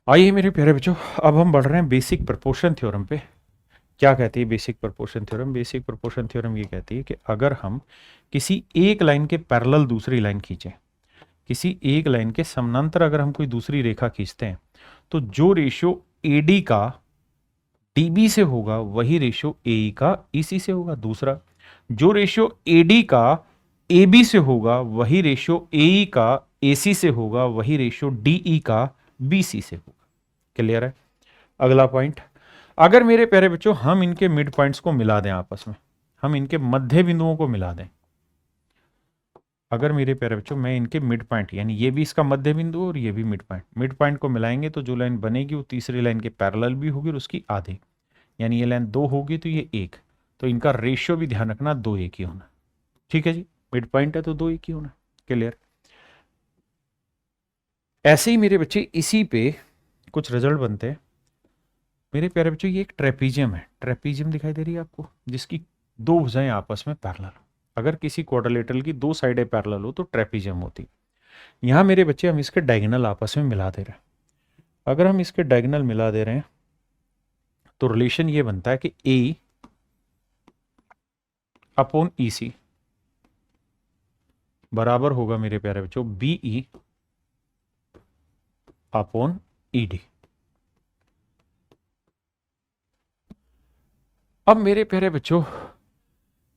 आइए मेरे प्यारे बच्चों, अब हम बढ़ रहे हैं बेसिक प्रपोर्शन थ्योरम पे। क्या कहती है basic proportion theorem? Basic proportion theorem ये कहती है कि अगर हम किसी एक लाइन के पैरेलल दूसरी लाइन खींचें, किसी एक लाइन के समानांतर अगर हम कोई दूसरी रेखा खींचते हैं, तो जो रेशियो एडी का डीबी से होगा वही रेशियो एई का ईसी से होगा। दूसरा, जो रेशियो एडी का एबी से होगा वही रेशियो एई का एसी से होगा, वही रेशियो डीई का बीसी से होगा। क्लियर है? अगला पॉइंट, अगर मेरे प्यारे बच्चों हम इनके मिड पॉइंट्स को मिला दें आपस में, हम इनके मध्य बिंदुओं को मिला दें, अगर मेरे प्यारे बच्चों मैं इनके मिड पॉइंट, यानी ये भी इसका मध्य बिंदु और ये भी मिड पॉइंट को मिलाएंगे तो जो लाइन बनेगी वो तीसरी लाइन के पैरेलल भी होगी और उसकी आधे, यानी ये लाइन 2 होगी तो ये 1, तो इनका रेशियो भी ध्यान रखना 2 1 ही होना। ठीक है जी, मिड पॉइंट है तो 2 1 ही होना। क्लियर? ऐसे ही मेरे बच्चे इसी पे कुछ रिजल्ट बनते हैं। मेरे प्यारे बच्चों ये एक ट्रेपीजियम है, ट्रेपीजियम दिखाई दे रही है आपको, जिसकी दो भुजाएं आपस में पैरेलल। अगर किसी क्वाड्रिलेटरल की दो साइडें पैरेलल हो तो ट्रेपीजियम होती। यहां मेरे बच्चे हम इसके डायगोनल आपस में मिला दे रहे हैं। अगर हम इसके डायगोनल मिला दे रहे हैं तो रिलेशन ये बनता है कि ए अपॉन ई सी बराबर होगा मेरे प्यारे बच्चों बीई अपॉन ईडी। अब मेरे प्यारे बच्चों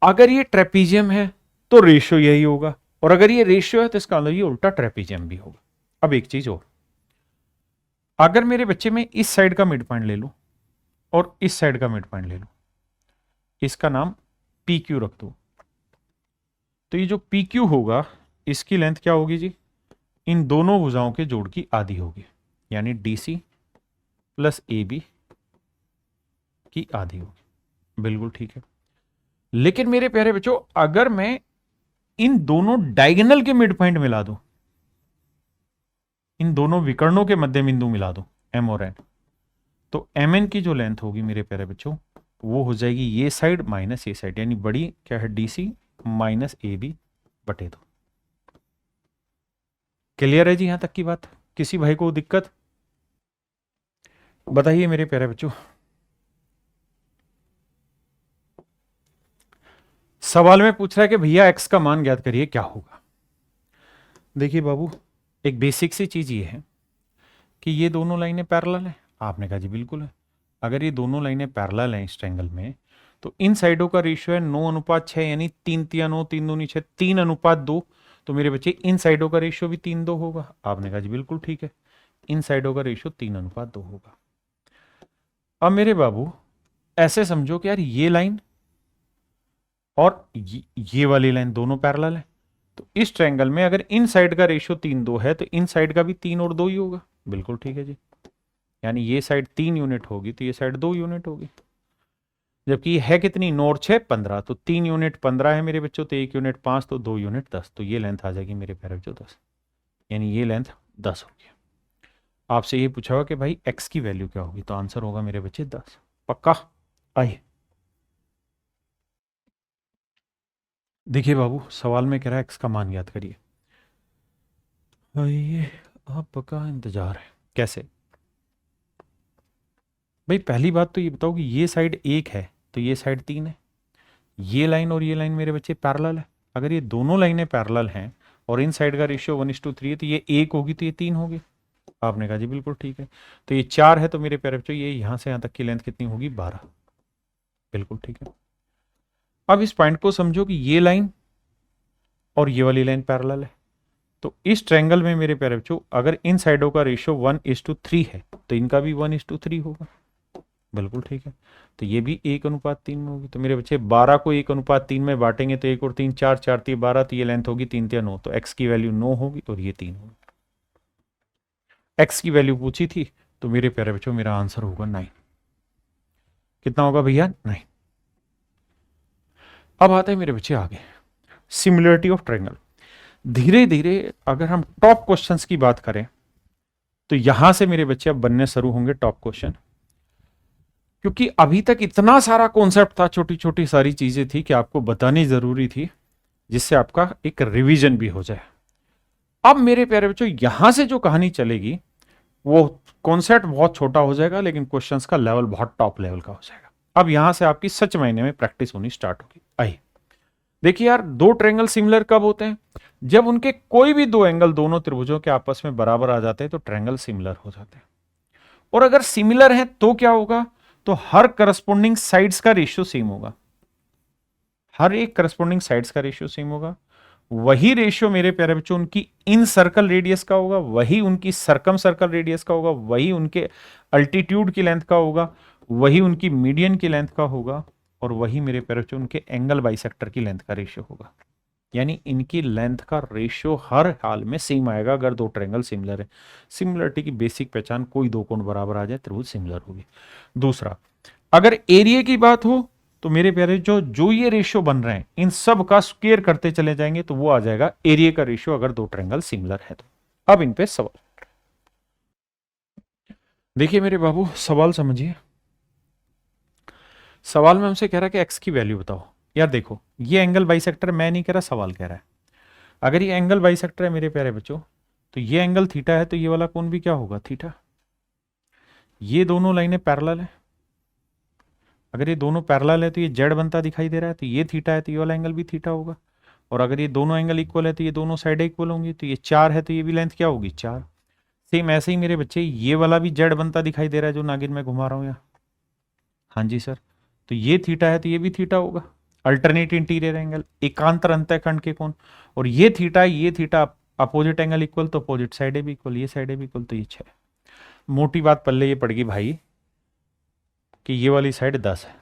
अगर ये ट्रेपीजियम है तो रेशियो यही होगा, और अगर ये रेशियो है तो इसका मतलब ये उल्टा ट्रेपीजियम भी होगा। अब एक चीज और, अगर मेरे बच्चे में इस साइड का मिड पॉइंट ले लूं और इस साइड का मिड पॉइंट ले लूं, इसका नाम पी क्यू रख दो, तो ये जो पी क्यू होगा इसकी लेंथ क्या होगी जी? इन दोनों भुजाओं के जोड़ की आधी होगी, यानी D C plus A B की आधी होगी। बिल्कुल ठीक है। लेकिन मेरे प्यारे बच्चों अगर मैं इन दोनों डायगोनल के मिड पॉइंट मिला दूं, इन दोनों विकर्णों के मध्य बिंदु मिला दूं एम और एन, तो एम एन की जो लेंथ होगी मेरे प्यारे बच्चों वो हो जाएगी ये साइड माइनस ये साइड, यानी बड़ी क्या है D C minus A B बटे 2। क्लियर है जी यहां तक की बात? किसी भाई को दिक्कत बताइए मेरे प्यारे बच्चों। सवाल में पूछ रहा है कि भैया एक्स का मान ज्ञात करिए, क्या होगा? देखिए बाबू, एक बेसिक सी चीज ये है कि ये दोनों लाइनें पैरेलल हैं। आपने कहा जी बिल्कुल है। अगर ये दोनों लाइनें पैरेलल हैं इस ट्रायंगल में, तो इन साइडों का रेशियो है 9:6, यानी 3 3 9 3 2 6 3:2। तो मेरे बच्चे इन साइडों का रेशियो भी 3:2 होगा। आपने कहा जी बिल्कुल ठीक है, इन साइडों का रेशियो 3:2 होगा। अब मेरे बाबू ऐसे समझो कि यार ये लाइन और ये वाली लाइन दोनों पैरेलल है, तो इस ट्रायंगल में अगर इन साइड का रेशियो 3:2 है तो इन साइड का भी 3 और 2 ही होगा। बिल्कुल ठीक है जी, यानी ये साइड 3 यूनिट होगी तो ये साइड 2 यूनिट होगी। जबकि ये है कितनी? 9 और 6 15, तो 3 यूनिट 15 है मेरे बच्चों, तो 1 यूनिट 5, तो 2 यूनिट 10, तो ये लेंथ आ जाएगी मेरे प्यारे बच्चों 10, यानी ये लेंथ 10 होगी। आपसे ये पूछा होगा कि भाई एक्स की वैल्यू क्या होगी, तो आंसर होगा मेरे बच्चे 10। पक्का? आइए देखिए बाबू, सवाल में कह रहा है एक्स का मान याद करिए। आइए, आपका इंतजार है। कैसे भाई? पहली बात तो ये बताओ कि ये साइड 1 है तो ये साइड 3 है। ये लाइन और ये लाइन मेरे बच्चे पैरेलल है। अगर ये दोनों लाइनें पैरेलल हैं और इन साइड का रेशियो 1:3 है तो ये 1 होगी तो ये 3 होगी। आपने कहा जी बिल्कुल ठीक है। तो ये 4 है तो मेरे प्यारे बच्चों ये यहां से यहां तक की लेंथ कितनी होगी? 12। बिल्कुल ठीक है। अब इस पॉइंट को समझो कि ये लाइन और ये वाली लाइन पैरेलल है, तो इस ट्रायंगल में मेरे प्यारे बच्चों अगर इन साइडों का रेशियो 1:3 है तो इनका भी 1:3 होगा। बिल्कुल ठीक है। तो ये भी 1:3 में होगी। तो मेरे बच्चे 12 को 1:3 में बांटेंगे तो 1 और 3 4, 4 3 12, तो ये लेंथ होगी 3 3 9, तो एक्स की वैल्यू 9 होगी और ये 3 होगी। एक्स की वैल्यू पूछी थी तो मेरे प्यारे बच्चों मेरा आंसर होगा 9। कितना होगा भैया? 9। अब आते हैं मेरे बच्चे आगे, सिमिलरिटी ऑफ ट्रायंगल। धीरे धीरे अगर हम टॉप क्वेश्चंस की बात करें तो यहां से मेरे बच्चे अब बनने शुरू होंगे टॉप क्वेश्चन, क्योंकि अभी तक इतना सारा कॉन्सेप्ट था, छोटी छोटी सारी चीजें थी कि आपको बतानी जरूरी थी, जिससे आपका एक रिवीजन भी हो जाए। अब मेरे प्यारे बच्चों यहां से जो कहानी चलेगी वो कॉन्सेप्ट बहुत छोटा हो जाएगा, लेकिन क्वेश्चंस का लेवल बहुत टॉप लेवल का हो जाएगा। अब यहां से आपकी सच महीने में प्रैक्टिस होनी स्टार्ट होगी। आइए देखिए यार, दो ट्रायंगल सिमिलर कब होते हैं? जब उनके कोई भी दो एंगल दोनों त्रिभुजों के आपस में बराबर आ जाते हैं तो ट्रायंगल सिमिलर हो जाते हैं। और अगर सिमिलर है तो क्या होगा? तो हर करस्पॉन्डिंग साइड्स का रेशियो सेम होगा, हर एक करस्पॉन्डिंग साइड्स का रेशियो सेम होगा। वही रेशियो मेरे प्यारे बच्चों उनकी इन सर्कल रेडियस का होगा, वही उनकी सरकम सर्कल रेडियस का होगा, वही उनके अल्टीट्यूड की लेंथ का होगा, वही उनकी मीडियन की लेंथ का होगा, और वही मेरे प्यारे बच्चों उनके एंगल बाइसेक्टर की लेंथ का रेशियो होगा। यानी इनकी लेंथ का रेशियो हर हाल में सेम आएगा अगर दो ट्रायंगल सिमिलर है। सिमिलरिटी की बेसिक पहचान, कोई दो कोण बराबर आ जाए त्रिभुज सिमिलर होगी। दूसरा, अगर एरिया की बात हो तो मेरे प्यारे जो जो ये रेशियो बन रहे हैं इन सब का स्क्वायर करते चले जाएंगे तो वो आ जाएगा एरिया का रेशियो, अगर दो ट्रायंगल सिमिलर है तो। अब इन पे सवाल देखिए मेरे बाबू, सवाल समझिए। सवाल में हमसे कह रहा है कि एक्स की वैल्यू बताओ। यार देखो, ये एंगल बाइसेक्टर मैं नहीं कह रहा, सवाल कह रहा है। अगर ये एंगल बाइसेक्टर है मेरे प्यारे बच्चों, तो ये एंगल थीटा है, तो ये वाला कोण भी क्या होगा? थीटा। ये दोनों लाइनें पैरेलल है, अगर ये दोनों पैरेलल है तो ये जेड बनता दिखाई दे रहा है, तो ये थीटा है तो ये वाला एंगल भी थीटा होगा। और अगर ये दोनों एंगल इक्वल है तो ये दोनों साइड इक्वल होंगी, तो ये 4 है तो ये भी लेंथ क्या होगी? 4। सेम ऐसे ही मेरे बच्चे ये वाला भी जेड बनता दिखाई दे रहा है जो नागिन में घुमा रहा हूं यहाँ। हाँ जी सर, तो ये थीटा है तो ये भी थीटा होगा। अल्टरनेट इंटीरियर एंगल, एकांतर अंतःखंड के कोण। और ये थीटा अपोजिट एंगल इक्वल, तो अपोजिट साइड भी इक्वल, ये साइड भी इक्वल, तो ये 6। मोटी बात पल्ले ये पड़ गई भाई कि ये वाली साइड 10 है,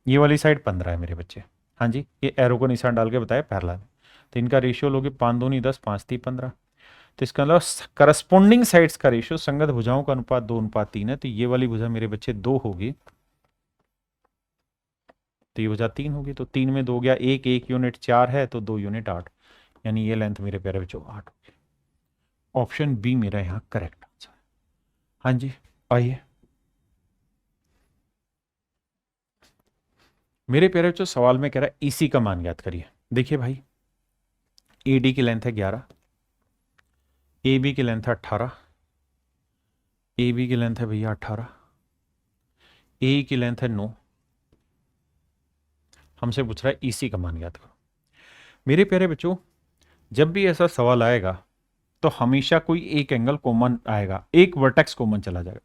ये वाली साइड 15 है मेरे बच्चे। हाँ जी, ये एरो को निशान डाल के बताया पैरेलल है, तो इनका रेशियो लोगे 5 दूनी 10, 5 3 15। तो इसका मतलब करस्पॉन्डिंग साइड्स का रेशियो, संगत भुजाओं का अनुपात 2:3 है, तो ये वाली भुजा मेरे बच्चे 2 होगी, तो ये भुजा 3 होगी, तो 3 में 2 गया, एक यूनिट 4 है तो 2 यूनिट 8, यानी ये लेंथ मेरे प्यारे बच्चों 8 होगी। ऑप्शन बी मेरा यहाँ करेक्ट आंसर है। हाँ जी, आइए मेरे प्यारे बच्चों, सवाल में कह रहा है ईसी का मान ज्ञात करिए। देखिए भाई, एडी की लेंथ है 11, ए बी की लेंथ है 18, ए बी की लेंथ है भैया 18, ए की लेंथ है 9। हमसे पूछ रहा है ईसी का मान ज्ञात करो। मेरे प्यारे बच्चों, जब भी ऐसा सवाल आएगा तो हमेशा कोई एक एंगल कॉमन आएगा, एक वर्टेक्स कॉमन चला जाएगा।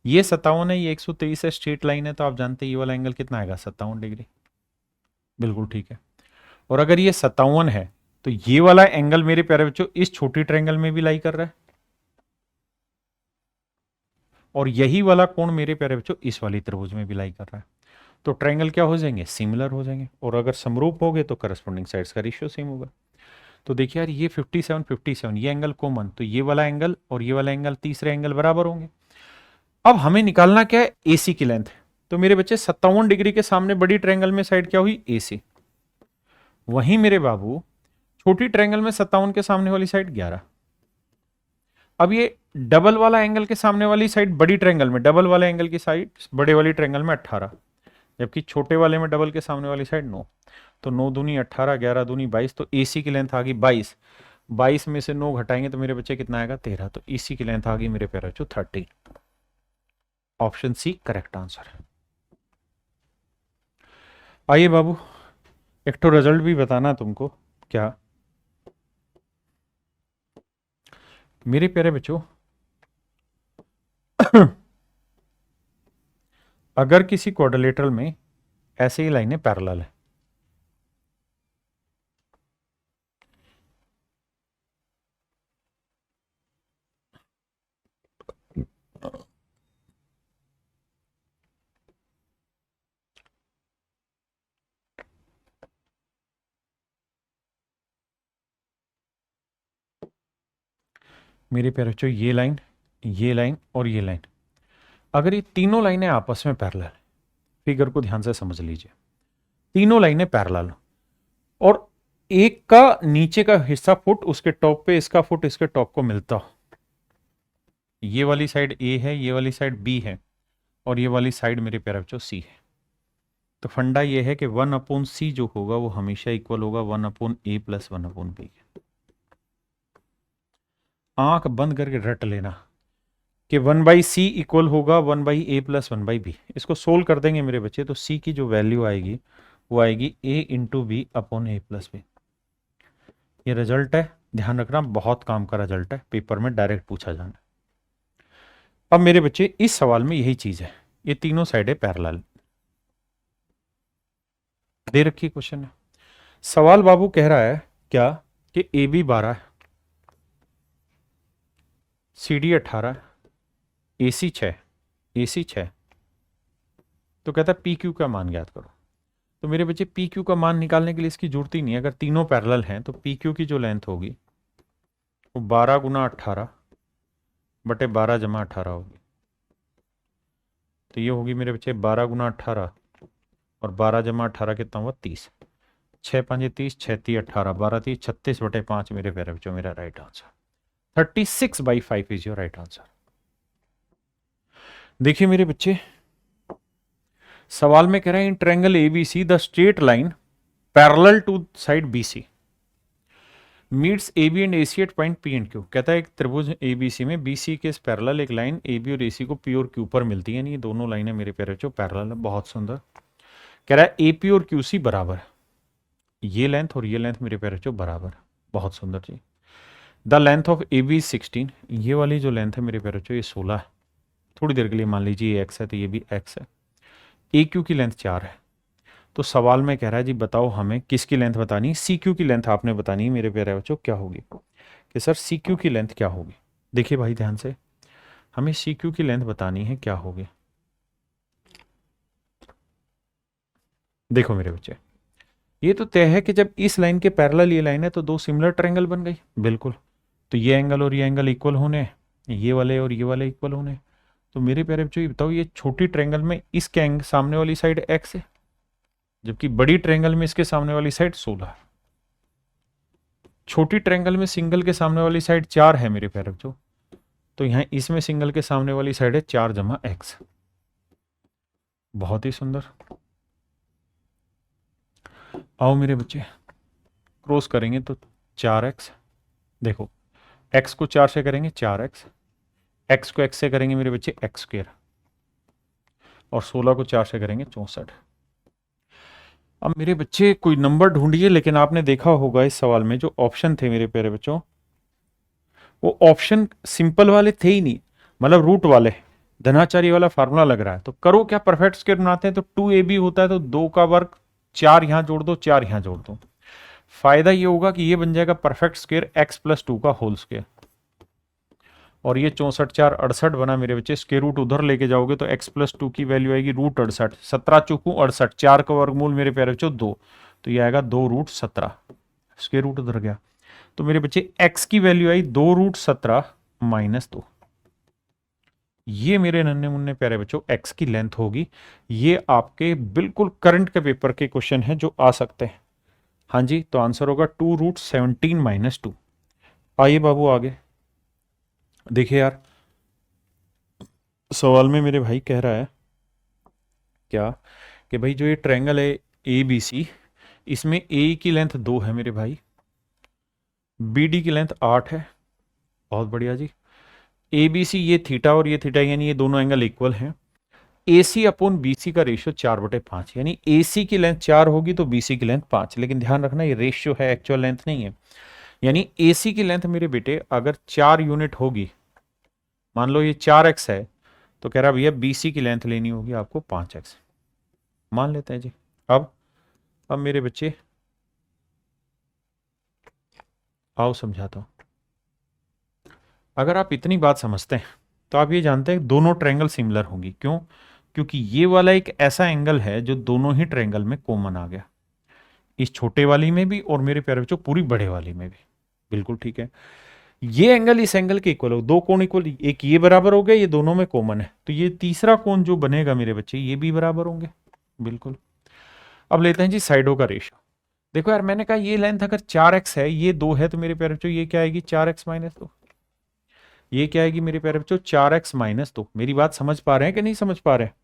ये 57 है, ये 123 है, स्ट्रेट लाइन है, तो आप जानते हैं ये वाला एंगल कितना आएगा? 57 डिग्री। बिल्कुल ठीक है। और अगर ये 57 है तो ये वाला एंगल मेरे प्यारे बच्चों इस छोटी ट्रायंगल में भी लाई कर रहा है, और यही वाला कोण मेरे प्यारे बच्चों इस वाली त्रिभुज में भी लाई कर रहा है। तो ट्रायंगल क्या हो जाएंगे? सिमिलर हो जाएंगे। और अगर समरूप हो गए तो करस्पॉन्डिंग साइड्स का रेशियो सेम होगा। तो देखिए यार, ये 57 57, ये एंगल कॉमन, तो ये वाला एंगल और ये वाला एंगल, तीसरे एंगल बराबर होंगे। अब हमें निकालना क्या है? एसी की लेंथ। तो मेरे बच्चे 57 डिग्री के सामने बड़ी ट्रायंगल में साइड क्या हुई? एसी। वहीं मेरे बाबू छोटी ट्रायंगल में 57 के सामने वाली साइड 11। अब ये डबल वाला एंगल के सामने वाली साइड बड़ी ट्रायंगल में, डबल वाले एंगल की साइड बड़े वाली ट्रायंगल में 18, जबकि छोटे वाले में डबल के सामने वाली साइड 9। तो 9 दूनी 18, 11 दूनी 22, तो एसी की लेंथ आ गई 22। 22 में से 9 घटाएंगे तो मेरे बच्चे कितना आएगा? 13। तो एसी की लेंथ आ गई मेरे प्यारे बच्चों 13। ऑप्शन सी करेक्ट आंसर है। आइए बाबू, एक तो रिजल्ट भी बताना तुमको। क्या मेरे प्यारे बच्चों, अगर किसी क्वाड्रिलेटरल में ऐसे ही लाइनें पैरेलल है, मेरे प्यारे बच्चों, ये लाइन, ये लाइन और ये लाइन, अगर ये तीनों लाइनें आपस में पैरेलल है, फिगर को ध्यान से समझ लीजिए, तीनों लाइनें पैरेलल, और एक का नीचे का हिस्सा फुट उसके टॉप पे, इसका फुट इसके टॉप को मिलता हो, ये वाली साइड ए है, ये वाली साइड बी है, और ये वाली साइड मेरे प्यारे बच्चों सी है, तो फंडा ये है कि 1/c जो होगा वो हमेशा इक्वल होगा 1/a प्लस 1/b। आंख बंद करके रट लेना, कि 1/c इक्वल होगा 1/a प्लस 1/b। इसको सोल्व कर देंगे मेरे बच्चे तो c की जो वैल्यू आएगी वो आएगी a into B upon a plus B. ये रिजल्ट है, ध्यान रखना बहुत काम का रिजल्ट है, पेपर में डायरेक्ट पूछा जाना। अब मेरे बच्चे इस सवाल में यही चीज है, ये तीनों साइडें पैरेलल दे रखी क्वेश्चन है। सवाल बाबू कह रहा है क्या कि ए बी 12 सी डी 18 ए सी 6 ए सी 6, तो कहता है पी क्यू का मान ज्ञात करो। तो मेरे बच्चे पी क्यू का मान निकालने के लिए इसकी जरूरत ही नहीं है, अगर तीनों पैरेलल हैं तो पी क्यू की जो लेंथ होगी वो 12 गुना 18 बटे 12 जमा 18 होगी। तो ये होगी मेरे बच्चे 12 गुना 18 और 12 जमा 18 कितना हुआ 30, 6 5 30, 6 3 18, 12 3 36 बटे 5 मेरे प्यारे बच्चों मेरा right answer. 36/5 is your right answer. देखिए मेरे बच्चे सवाल में कह रहे हैं in triangle ABC the straight line parallel to side BC meets AB and AC at point P and Q। कहता है एक त्रिभुज ABC में BC के पैरेलल एक लाइन AB और AC को P और Q पर मिलती है, यानी ये दोनों लाइनें मेरे प्यारे बच्चों पैरेलल है। बहुत सुंदर। कह रहा है AP और QC बराबर, ये लेंथ और ये लेंथ मेरे प्यारे बच्चों बराबर। बहुत सुंदर जी। The length of AB is 16, ये वाली जो लेंथ है मेरे प्यारे बच्चों ये 16 है। थोड़ी देर के लिए मान लीजिए ये x है तो ये भी x है। AQ की लेंथ 4 है। तो सवाल में कह रहा है जी बताओ हमें किसकी लेंथ बतानी है, CQ की लेंथ आपने बतानी है मेरे प्यारे बच्चों क्या होगी, कि सर CQ की लेंथ क्या होगी। देखिए भाई ध्यान से, हमें CQ की लेंथ बतानी है क्या होगी। देखो मेरे बच्चे ये तो तय है कि जब इस लाइन के पैरेलल ये लाइन है तो दो सिमिलर ट्रायंगल बन गई, बिल्कुल। तो ये एंगल और ये एंगल इक्वल होने, ये वाले और ये वाले इक्वल होने। तो मेरे प्यारे बच्चों ये बताओ ये छोटी ट्रायंगल में इसके सामने वाली साइड x है, जबकि बड़ी ट्रायंगल में इसके सामने वाली साइड 16 है। छोटी ट्रायंगल में सिंगल के सामने वाली साइड 4 है मेरे प्यारे बच्चों, तो यहां इसमें सिंगल के सामने वाली साइड है 4 जमा x। बहुत ही सुंदर। आओ मेरे बच्चे क्रॉस करेंगे तो 4x, देखो x को 4 से करेंगे 4x, x को x से करेंगे मेरे बच्चे x स्क्वायर, और 16 को 4 से करेंगे 64। अब मेरे बच्चे कोई नंबर ढूंढिए, लेकिन आपने देखा होगा इस सवाल में जो ऑप्शन थे मेरे प्यारे बच्चों वो ऑप्शन सिंपल वाले थे ही नहीं, मतलब रूट वाले। धनाचार्य वाला फार्मूला लग रहा है तो करो क्या, परफेक्ट स्क्वायर बनाते हैं तो 2AB होता है तो 2 का वर्ग, 4 यहां जोड़ दो 4 यहां जोड़ दो। फायदा ये होगा कि ये बन जाएगा परफेक्ट स्क्वायर x प्लस 2 का होल स्क्वायर, और ये 64 4 68 बना मेरे बच्चे। स्क्वायर रूट उधर लेके जाओगे तो x प्लस 2 की वैल्यू आएगी रूट 68, 17 चौकू 68, 4 का वर्गमूल मेरे प्यारे बच्चों 2, तो ये आएगा 2 रूट 17, स्क्वायर रूट उधर गया। तो मेरे बच्चे x की वैल्यू आई 2 रूट 17 माइनस 2। ये मेरे नन्हे मुन्ने प्यारे बच्चों x की लेंथ होगी। ये आपके बिल्कुल करंट के पेपर के क्वेश्चन है जो आ सकते हैं। हाँ जी, तो आंसर होगा 2 रूट 17 माइनस 2। आइए बाबू आगे देखिए यार, सवाल में मेरे भाई कह रहा है क्या कि भाई जो ये ट्रायंगल है ए बी सी, इसमें ए की लेंथ 2 है मेरे भाई, बी डी की लेंथ 8 है। बहुत बढ़िया जी। ए बी सी ये थीटा और ये थीटा, यानी ये दोनों एंगल इक्वल हैं। ए सी अपॉन बी सी का रेशियो 4/5, यानी ए सी की लेंथ 4 होगी तो बी सी की लेंथ 5। लेकिन ध्यान रखना ये रेशियो है, एक्चुअल लेंथ नहीं है। यानी ए सी की लेंथ मेरे बेटे अगर 4 यूनिट होगी, मान लो ये 4x है, तो कह रहा भैया BC की लेंथ लेनी होगी आपको 5x, मान लेते हैं जी। अब मेरे बच्चे आओ समझाता हूं। अगर आप इतनी बात समझते हैं तो आप ये जानते हैं दोनों ट्रायंगल सिमिलर होंगी। क्यों? क्योंकि ये वाला एक ऐसा एंगल है जो दोनों ही ट्रायंगल में कॉमन आ गया, इस छोटे वाली में भी और मेरे प्यारे बच्चों पूरी बड़े वाली में भी। बिल्कुल ठीक है, ये एंगल इस एंगल के इक्वल हो, दो कोण इक्वल, एक ये बराबर हो गया, ये दोनों में कॉमन है, तो ये तीसरा कोण जो बनेगा मेरे बच्चे ये भी बराबर होंगे। बिल्कुल। अब लेते हैं जी साइडों का रेशियो। देखो यार मैंने कहा ये लेंथ अगर 4x है, ये 2 है, तो मेरे प्यारे बच्चों ये क्या आएगी 4x माइनस 2। ये क्या आएगी मेरे प्यारे बच्चों 4x माइनस 2। मेरी बात समझ पा रहे हैं कि नहीं समझ पा रहे हैं?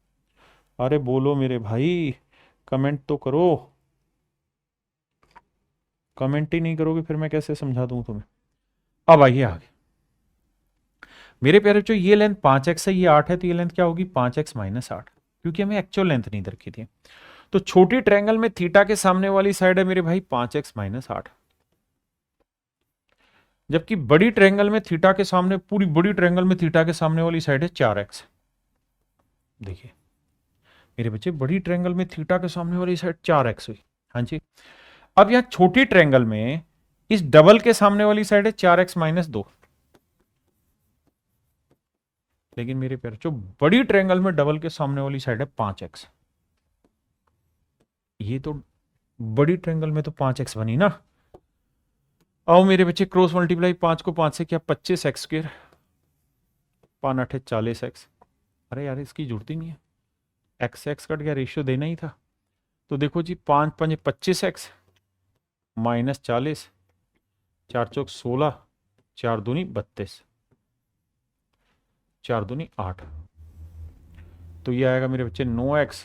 अरे बोलो मेरे भाई, कमेंट तो करो। कमेंट ही नहीं करोगे फिर मैं कैसे समझा दूं तुम्हें। अब आइए आगे। मेरे प्यारे बच्चों ये लेंथ 5x है, ये 8 है, तो ये लेंथ क्या होगी 5x माइनस 8, क्योंकि हमें एक्चुअल लेंथ नहीं रखी थी। तो छोटी ट्रायंगल में थीटा के सामने वाली साइड है मेरे भाई 5x माइनस 8, जबकि बड़ी ट्रायंगल में थीटा के सामने, पूरी बड़ी ट्रायंगल में थीटा के सामने वाली साइड है 4x। देखिए मेरे बच्चे, बड़ी ट्रायंगल में थीटा के सामने वाली साइड 4x हुई। हाँ जी। अब यहां छोटी ट्रायंगल में इस डबल के सामने वाली साइड है 4x माइनस 2, लेकिन मेरे प्यारे जो बड़ी ट्रायंगल में डबल के सामने वाली साइड है 5x। ये तो बड़ी ट्रायंगल में तो 5x बनी ना। आओ मेरे बच्चे क्रॉस मल्टीप्लाई, 5 को 5 से क्या 25x स्क्वायर, 5 8 40x। अरे यार इसकी जरूरत ही नहीं है, एक्स एक्स कट गया, रेशियो देना ही था। तो देखो जी 5 5 25x माइनस 40, 4 चौक 16, 4 दूनी 32, 4 दूनी 8, तो ये आएगा मेरे बच्चे 9x,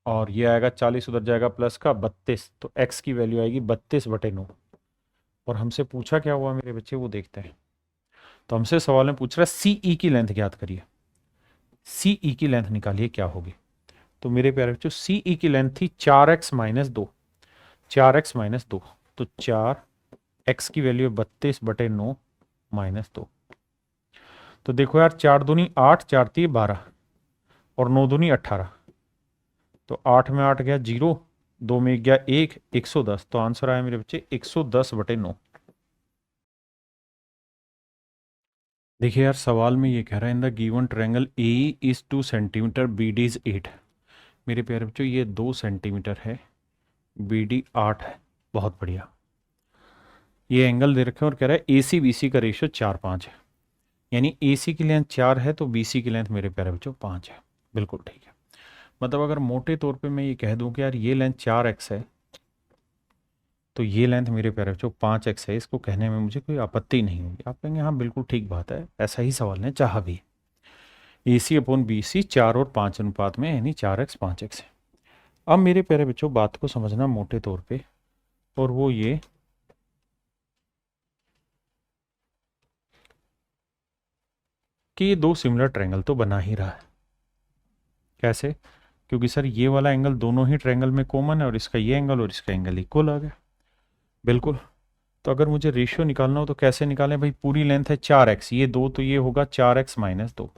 और ये आएगा 40, उधर जाएगा प्लस का 32, तो x की वैल्यू आएगी 32/9। और हमसे पूछा क्या हुआ मेरे बच्चे वो देखते हैं। तो हमसे सवाल में पूछ रहा है CE की लेंथ ज्ञात करिए, CE की लेंथ निकालिए क्या होगी। तो मेरे प्यारे बच्चों CE की लेंथ थी 4x माइनस 2, 4x माइनस 2, तो 4x की वैल्यू है 32/9 माइनस 2। तो देखो यार 4 दूनी 8, 4 3 12, और 9 दूनी 18, तो 8 में 8 गया 0, 2 में गया 1, 110। तो आंसर आया मेरे बच्चे 110/9। देखिए यार सवाल में ये कह रहा है in the given triangle A is 2 centimetre, B D is 8। मेरे प्यारे बच्चों ये 2 सेंटीमीटर है, बी डी 8 है। बहुत बढ़िया। ये एंगल दे रखे हैं और कह रहा है ए सी बी सी का रेशियो 4:5 है, यानी ए सी की लेंथ 4 है तो बी सी की लेंथ मेरे प्यारे बच्चों 5 है। बिल्कुल ठीक है। मतलब अगर मोटे तौर पे मैं ये कह दूं कि यार ये लेंथ 4x है, तो ये लेंथ मेरे प्यारे बच्चों 5x है, इसको कहने में मुझे कोई आपत्ति नहीं होगी। आप कहेंगे हाँ बिल्कुल ठीक बात है, ऐसा ही सवाल ने चाहा भी। ए सी अपॉन बी सी 4 और 5 अनुपात में, यानी 4x 5x है। अब मेरे प्यारे बच्चों बात को समझना मोटे तौर पे, और वो ये कि ये दो सिमिलर ट्रायंगल तो बना ही रहा है। कैसे? क्योंकि सर ये वाला एंगल दोनों ही ट्रायंगल में कॉमन है, और इसका ये एंगल और इसका एंगल इक्वल आ गया। बिल्कुल। तो अगर मुझे रेशियो निकालना हो तो कैसे निकालें भाई? पूरी लेंथ है 4x, ये 2, तो ये होगा 4x माइनस 2।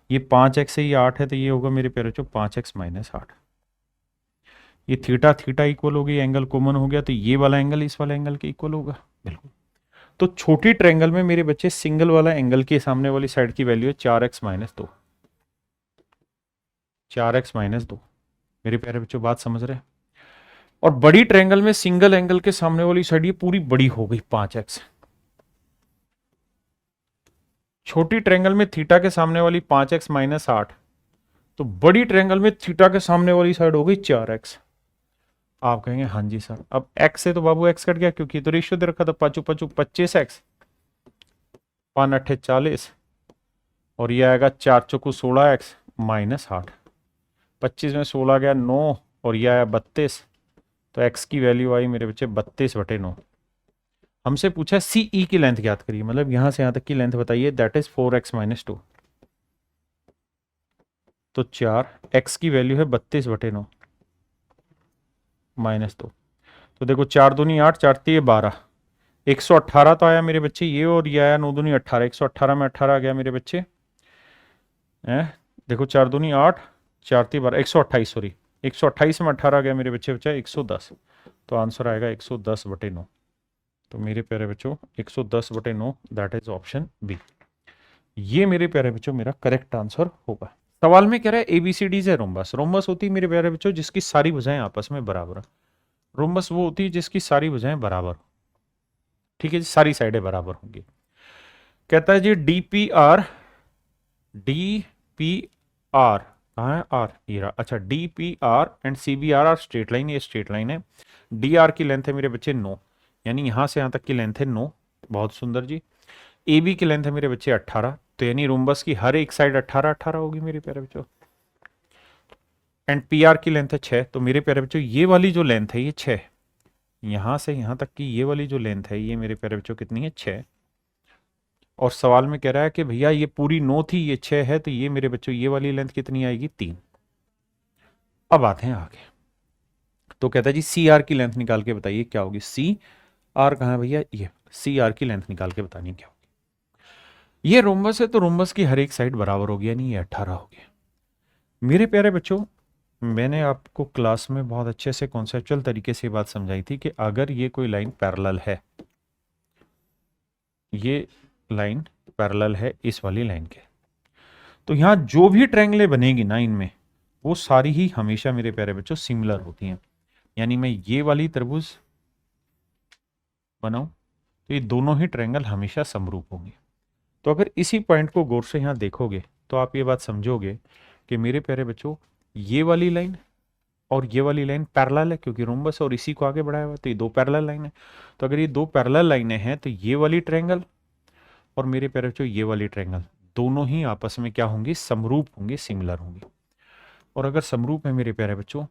ये 5x है, ये 8 है, तो ये होगा मेरे प्यारे बच्चों 5x माइनस 8। ये थीटा थीटा इक्वल हो गई, एंगल कॉमन हो गया, तो ये वाला एंगल इस वाला एंगल के इक्वल होगा। बिल्कुल। तो छोटी ट्रायंगल में मेरे बच्चे सिंगल वाला एंगल के सामने वाली साइड की वैल्यू है 4x माइनस 2, 4x माइनस 2। मेरे प्यारे बच्चों बात समझ रहे हैं? और बड़ी ट्रायंगल में सिंगल एंगल के सामने वाली साइड ये पूरी बड़ी हो गई 5x। छोटी ट्रायंगल में थीटा के सामने वाली 5x माइनस 8, तो बड़ी ट्रायंगल में थीटा के सामने वाली साइड हो गई 4x। आप कहेंगे हाँ जी सर, अब x से तो बाबू x कट गया, क्योंकि तो रेशियो दे रखा था 5 5 25x, 5 8 40, और ये आएगा 4 चौकू 16x माइनस 8। 25 में 16 गया 9, और ये आया 32, तो x की वैल्यू आई मेरे बच्चे 32/9। हमसे पूछा CE की लेंथ ज्ञात करिए, मतलब यहां से यहां तक की लेंथ बताइए, दैट इज 4x माइनस 2। तो 4x की वैल्यू है 32/9 माइनस 2। तो देखो 4 दूनी 8, 4 3 12, 118 तो आया मेरे बच्चे ये, और ये आया 9 दूनी 18, 118 में 18 आ गया मेरे बच्चे। देखो 4 दूनी 8, 4 3 12, 128, सॉरी 128 में 18 आ गया मेरे बच्चे, बच्चा 110। तो आंसर आएगा 110/9। तो मेरे प्यारे बच्चों 110/9, दैट इज ऑप्शन बी। ये मेरे प्यारे बच्चों मेरा करेक्ट आंसर होगा। सवाल में कह रहा है ABCD है रोम्बस। रोम्बस होती है मेरे प्यारे बच्चों जिसकी सारी भुजाएं आपस में बराबर है। रोम्बस वो होती है जिसकी सारी भुजाएं बराबर हो। ठीक है जी, सारी साइडें बराबर होंगी। कहता है जी DPR, DPR कहाँ है? आर ये रहा। अच्छा DPR and CBR are straight line, ये स्ट्रेट लाइन है। DR की लेंथ है मेरे बच्चे 9, यानी यहां से यहां तक की लेंथ है 9। बहुत सुंदर जी। AB की लेंथ है मेरे बच्चे 18, तो यानी रोम्बस की हर एक साइड 18 18 होगी मेरे प्यारे बच्चों। एंड PR की लेंथ है 6, तो मेरे प्यारे बच्चों ये वाली जो लेंथ है ये 6, यहां से यहां तक की ये वाली जो लेंथ है ये मेरे प्यारे बच्चों कितनी है? 6। और सवाल में कह रहा है कि भैया ये पूरी 9 थी, ये 6 है, तो ये मेरे बच्चों ये वाली लेंथ कितनी आएगी? 3। अब आते हैं आगे। तो कहता है जी सी आर की लेंथ निकाल के बताइए क्या होगी। सी आर कहाँ है भैया? ये सी आर की लेंथ निकाल के बतानी क्या होगी। ये रोम्बस है तो रोम्बस की हर एक साइड बराबर होगी, यानी ये 18 हो गया। मेरे प्यारे बच्चों, मैंने आपको क्लास में बहुत अच्छे से कॉन्सेप्चुअल तरीके से बात समझाई थी कि अगर ये कोई लाइन पैरेलल है, ये लाइन पैरेलल है इस वाली लाइन के, तो यहां जो भी ट्रायंगलें बनेगी ना इनमें, वो सारी ही हमेशा मेरे प्यारे बच्चों सिमिलर होती हैं। यानी मैं ये वाली त्रिभुज बनाऊं तो ये दोनों ही ट्रायंगल हमेशा समरूप होंगे। तो अगर इसी पॉइंट को गौर से यहां देखोगे तो आप ये बात समझोगे कि मेरे प्यारे बच्चों ये वाली लाइन और ये वाली लाइन पैरेलल है, क्योंकि रोम्बस और इसी को आगे बढ़ाया हुआ, तो ये दो पैरेलल लाइन है। तो अगर ये दो पैरेलल लाइनें हैं तो ये वाली ट्रायंगल और मेरे प्यारे बच्चों ये वाली ट्रायंगल दोनों ही आपस में क्या होंगी? समरूप होंगे, सिमिलर होंगे। और अगर समरूप है मेरे प्यारे बच्चों,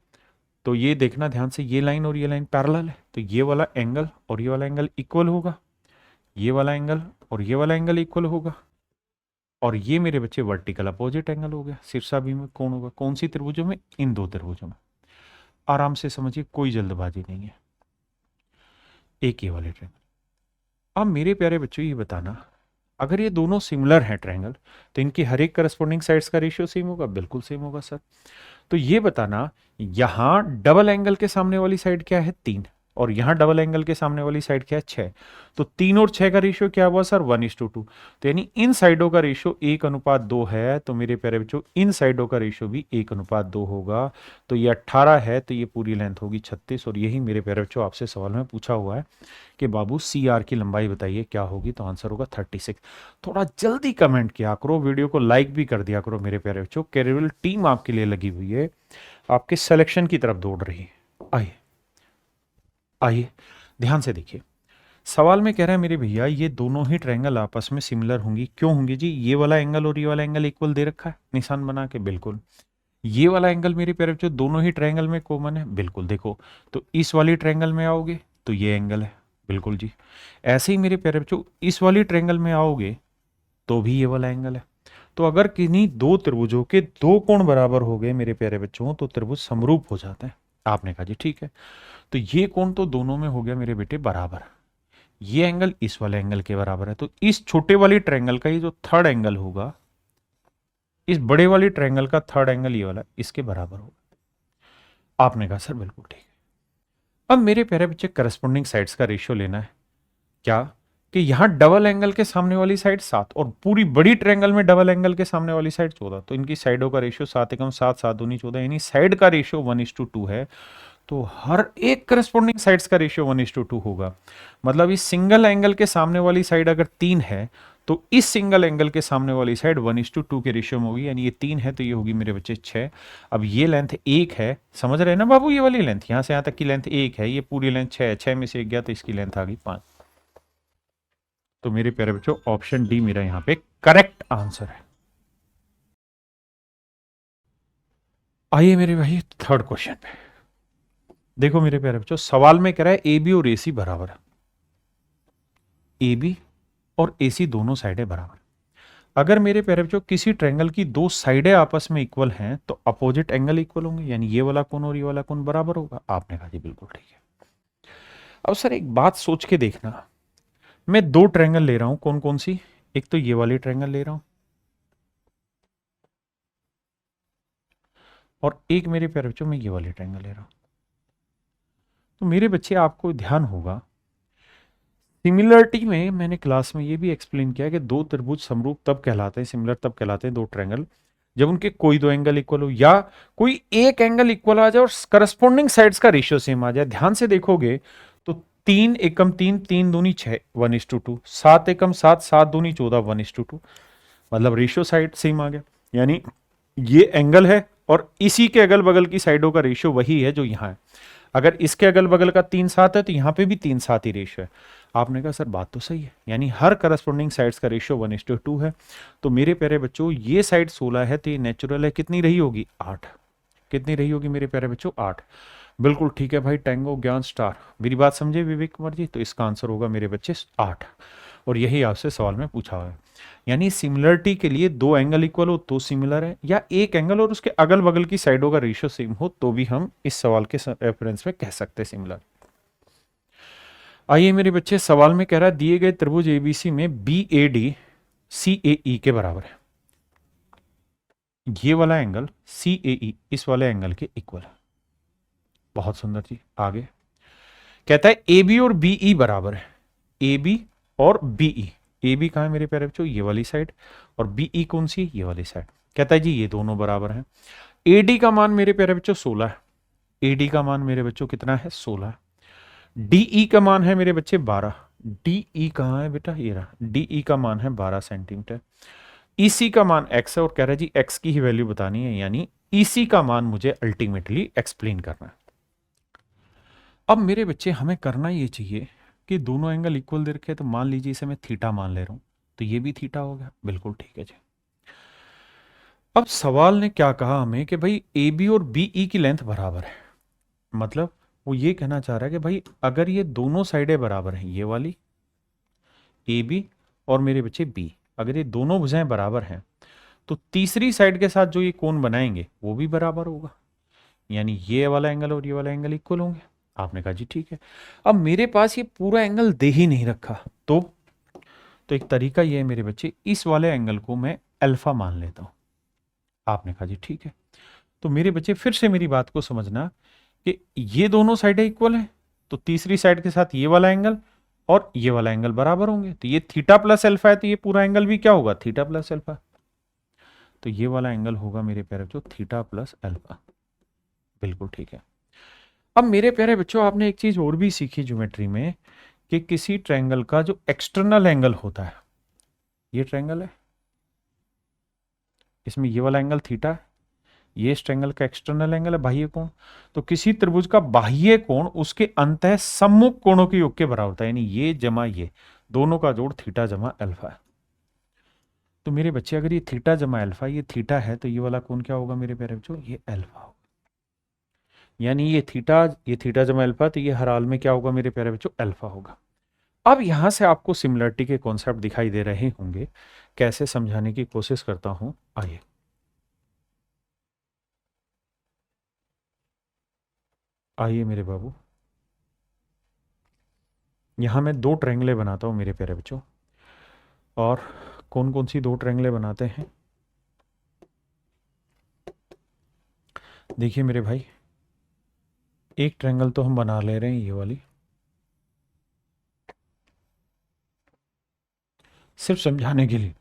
तो ये देखना ध्यान से, ये लाइन और ये लाइन पैरेलल है, तो ये वाला एंगल और ये वाला एंगल इक्वल होगा, ये वाला एंगल और ये वाला एंगल इक्वल होगा, और ये मेरे बच्चे वर्टिकल अपोजिट एंगल हो गया। शीर्षाभिमुख कोण होगा कौन सी त्रिभुजों में? इन दो त्रिभुजों में। आराम से समझिए, कोई जल्दबाजी नहीं है। एक ये वाले ट्रायंगल। अब मेरे प्यारे बच्चों ये बताना, अगर ये दोनों सिमिलर हैं ट्रायंगल, तो इनकी हर एक करस्पॉन्डिंग साइड्स का रेशियो सेम होगा? बिल्कुल सेम होगा सर। तो ये बताना, यहां डबल एंगल के सामने वाली साइड क्या है? 3, और यहां डबल एंगल के सामने वाली साइड क्या है? 6। तो 3 और 6 का रेशियो क्या हुआ सर? 1:2। तो यानी इन साइडों का रेशियो 1:2 है, तो मेरे प्यारे बच्चों इन साइडों का रेशियो भी 1:2 होगा। तो ये 18 है, तो ये पूरी लेंथ होगी 36। और यही मेरे प्यारे बच्चों आपसे सवाल में पूछा हुआ है कि बाबू सी आर की लंबाई बताइए क्या होगी, तो आंसर होगा 36। थोड़ा जल्दी कमेंट किया करो, वीडियो को लाइक भी कर दिया करो मेरे प्यारे बच्चों। कैरियर टीम आपके लिए लगी हुई है, आपके सिलेक्शन की तरफ दौड़ रही है। आइए आइए ध्यान से देखिए, सवाल में कह रहा है मेरे भैया ये दोनों ही ट्रायंगल आपस में सिमिलर होंगी। क्यों होंगी जी? ये वाला एंगल और ये वाला एंगल इक्वल दे रखा है निशान बना के, बिल्कुल। ये वाला एंगल मेरे प्यारे बच्चों दोनों ही ट्रायंगल में कॉमन है, बिल्कुल। देखो तो इस वाली ट्रायंगल में आओगे तो ये एंगल है, बिल्कुल जी। ऐसे ही मेरे प्यारे बच्चों इस वाली ट्रायंगल में आओगे तो भी ये वाला एंगल है। तो अगर किन्हीं दो त्रिभुजों के दो कोण बराबर हो गए मेरे प्यारे बच्चों, तो त्रिभुज समरूप हो जाते हैं। आपने कहा जी ठीक है, तो ये कोण तो दोनों में हो गया मेरे बेटे बराबर। ये एंगल इस वाले एंगल के बराबर है, तो इस छोटे वाली ट्रायंगल का ये जो थर्ड एंगल होगा, इस बड़े वाली ट्रायंगल का थर्ड एंगल ये वाला इसके बराबर होगा। आपने कहा सर बिल्कुल ठीक है। अब मेरे प्यारे बच्चे करस्पॉन्डिंग साइड्स का रेशियो लेना है। क्या? कि यहां डबल एंगल के सामने वाली साइड 7 और पूरी बड़ी ट्रायंगल में डबल एंगल के सामने वाली साइड 14, तो इनकी साइडों का रेशियो 7 एकम 7 7 दूनी 14, यानी साइड का रेशियो 1:2 है। तो हर एक करस्पॉन्डिंग साइड्स का रेशियो 1:2 होगा। मतलब इस सिंगल एंगल के सामने वाली साइड अगर 3 है, तो इस सिंगल एंगल के सामने वाली साइड 1:2 के रेशियो में होगी, यानी ये 3 है तो ये होगी मेरे बच्चे 6। अब ये लेंथ 1 है, समझ रहे हैं ना बाबू? ये वाली लेंथ यहां से यहां तक की लेंथ 1 है, ये पूरी लेंथ 6 है, 6 में से 1 गया तो इसकी लेंथ आ गई 5। तो मेरे प्यारे बच्चों ऑप्शन डी मेरा यहां पे करेक्ट आंसर है। आइए मेरे भाई थर्ड क्वेश्चन पे। देखो मेरे प्यारे बच्चों, सवाल में कह रहा है ए बी और ए सी बराबर है। ए बी और ए सी दोनों साइडें बराबर। अगर मेरे प्यारे बच्चों किसी ट्रायंगल की दो साइडें आपस में इक्वल हैं तो अपोजिट एंगल इक्वल होंगे, यानी ये वाला कोण और ये वाला कोण बराबर होगा। आपने कहा जी बिल्कुल ठीक है। अब सर एक बात सोच के देखना, मैं दो ट्रायंगल ले रहा हूं, कौन कौन सी? एक तो ये वाली ट्रायंगल ले रहा हूं, और एक मेरे प्यारे बच्चों मैं ये वाली ट्रायंगल ले रहा हूं। तो मेरे बच्चे आपको ध्यान होगा, सिमिलरिटी में मैंने क्लास में ये भी एक्सप्लेन किया कि दो त्रिभुज समरूप तब कहलाते हैं, सिमिलर तब कहलाते हैं, दो ट्रायंगल, जब उनके कोई दो एंगल इक्वल हो या कोई एक एंगल इक्वल आ जाए और करस्पॉन्डिंग साइड्स का रेशियो सेम आ जाए। ध्यान से देखोगे तो 3 एकम 3 3 दूनी 6 1:2, 7 एकम 7 7 दूनी 14 1:2, मतलब रेशियो साइड सेम आ गया। यानी ये एंगल है और इसी के अगल बगल की साइडों का रेशियो वही है जो यहाँ है। अगर इसके अगल बगल का 3 7 है तो यहाँ पे भी 3 7 ही रेशियो है। आपने कहा सर बात तो सही है, यानी हर करस्पॉन्डिंग साइड्स का रेशियो 1:2 है। तो मेरे प्यारे बच्चों ये साइड 16 है तो ये नेचुरल है, कितनी रही होगी? 8। कितनी रही होगी मेरे प्यारे बच्चों? 8। बिल्कुल ठीक है भाई, टैंगो ज्ञान स्टार। मेरी बात समझे विवेक कुमार जी? तो इसका आंसर होगा मेरे बच्चे 8। और यही आपसे सवाल में पूछा हुआ है। यानी सिमिलरिटी के लिए दो एंगल इक्वल हो तो सिमिलर है, या एक एंगल और उसके अगल बगल की साइडों का रेशियो सेम हो तो भी हम इस सवाल के रेफरेंस में कह सकते हैं सिमिलर। आइए मेरे बच्चे, सवाल में कह रहा है दिए गए त्रिभुज एबीसी में बी ए डी सी ए ई के बराबर है। ये वाला एंगल सी ए ई इस वाले एंगल के इक्वल है। बहुत सुंदर जी। आगे कहता है ए बी और बी ई बराबर है। ए बी और बी ई, ए बी कहां है मेरे प्यारे बच्चों, ये वाली साइड, और बी ई कौन सी, ये वाली साइड। कहता है जी ये दोनों बराबर हैं। ए डी का मान मेरे प्यारे बच्चों 16 है। ए डी का मान मेरे बच्चों कितना है, 16 है। डी ई का मान है मेरे बच्चे 12। डी ई कहां है बेटा, ये रहा। डी ई का मान है 12 सेंटीमीटर। ईसी का मान एक्स है और कह रहा है जी एक्स की ही वैल्यू बतानी है, यानी ईसी का मान मुझे अल्टीमेटली एक्सप्लेन करना है। अब मेरे बच्चे हमें करना ये चाहिए कि दोनों एंगल इक्वल दे रखे, तो मान लीजिए इसे मैं थीटा मान ले रहा हूं, तो ये भी थीटा हो गया। बिल्कुल ठीक है जी। अब सवाल ने क्या कहा हमें कि भाई ए बी और बी ई की लेंथ बराबर है। मतलब वो ये कहना चाह रहा है कि भाई अगर ये दोनों साइडें बराबर हैं, ये वाली ए बी और मेरे बच्चे बी, अगर ये दोनों भुजाएं बराबर हैं तो तीसरी साइड के साथ जो ये कोण बनाएंगे वो भी बराबर होगा, यानी ये वाला एंगल और ये वाला एंगल इक्वल होंगे। आपने कहा जी ठीक है। अब मेरे पास ये पूरा एंगल दे ही नहीं रखा, तो एक तरीका ये है मेरे बच्चे, इस वाले एंगल को मैं अल्फा मान लेता हूं। आपने कहा जी ठीक है। तो मेरे बच्चे फिर से मेरी बात को समझना कि ये दोनों साइडें इक्वल हैं, तो तीसरी साइड के साथ ये वाला एंगल और ये वाला एंगल बराबर होंगे। तो ये थीटा प्लस अल्फा है, तो ये पूरा एंगल भी क्या होगा, थीटा प्लस अल्फा। तो ये वाला एंगल होगा मेरे प्यारे बच्चों थीटा प्लस अल्फा। बिल्कुल ठीक है। अब मेरे प्यारे बच्चों आपने एक चीज और भी सीखी ज्योमेट्री में, कि किसी ट्रायंगल का जो एक्सटर्नल एंगल होता है, ये ट्रायंगल है, इसमें ये वाला एंगल थीटा है, ये इस ट्रायंगल का एक्सटर्नल एंगल है, बाह्य कोण। तो किसी त्रिभुज का बाह्य कोण उसके अंतः सम्मुख कोणों के योग के बराबर होता है, यानी ये जमा ये दोनों का जोड़ थीटा जमा अल्फा है। तो मेरे बच्चे अगर ये थीटा जमा अल्फा, ये थीटा है, तो ये वाला कोण क्या होगा मेरे प्यारे बच्चों, ये अल्फा होगा। यानी ये थीटा जमा अल्फा, तो ये हर हाल में क्या होगा मेरे प्यारे बच्चों, अल्फा होगा। अब यहां से आपको सिमिलरिटी के कॉन्सेप्ट दिखाई दे रहे होंगे, कैसे समझाने की कोशिश करता हूं, आइए। आइए मेरे बाबू, यहां मैं दो ट्रायंगले बनाता हूं मेरे प्यारे बच्चों। और कौन कौन सी दो ट्रायंगले बनाते हैं, देखिए मेरे भाई। एक ट्रायंगल तो हम बना ले रहे हैं, ये वाली, सिर्फ समझाने के लिए।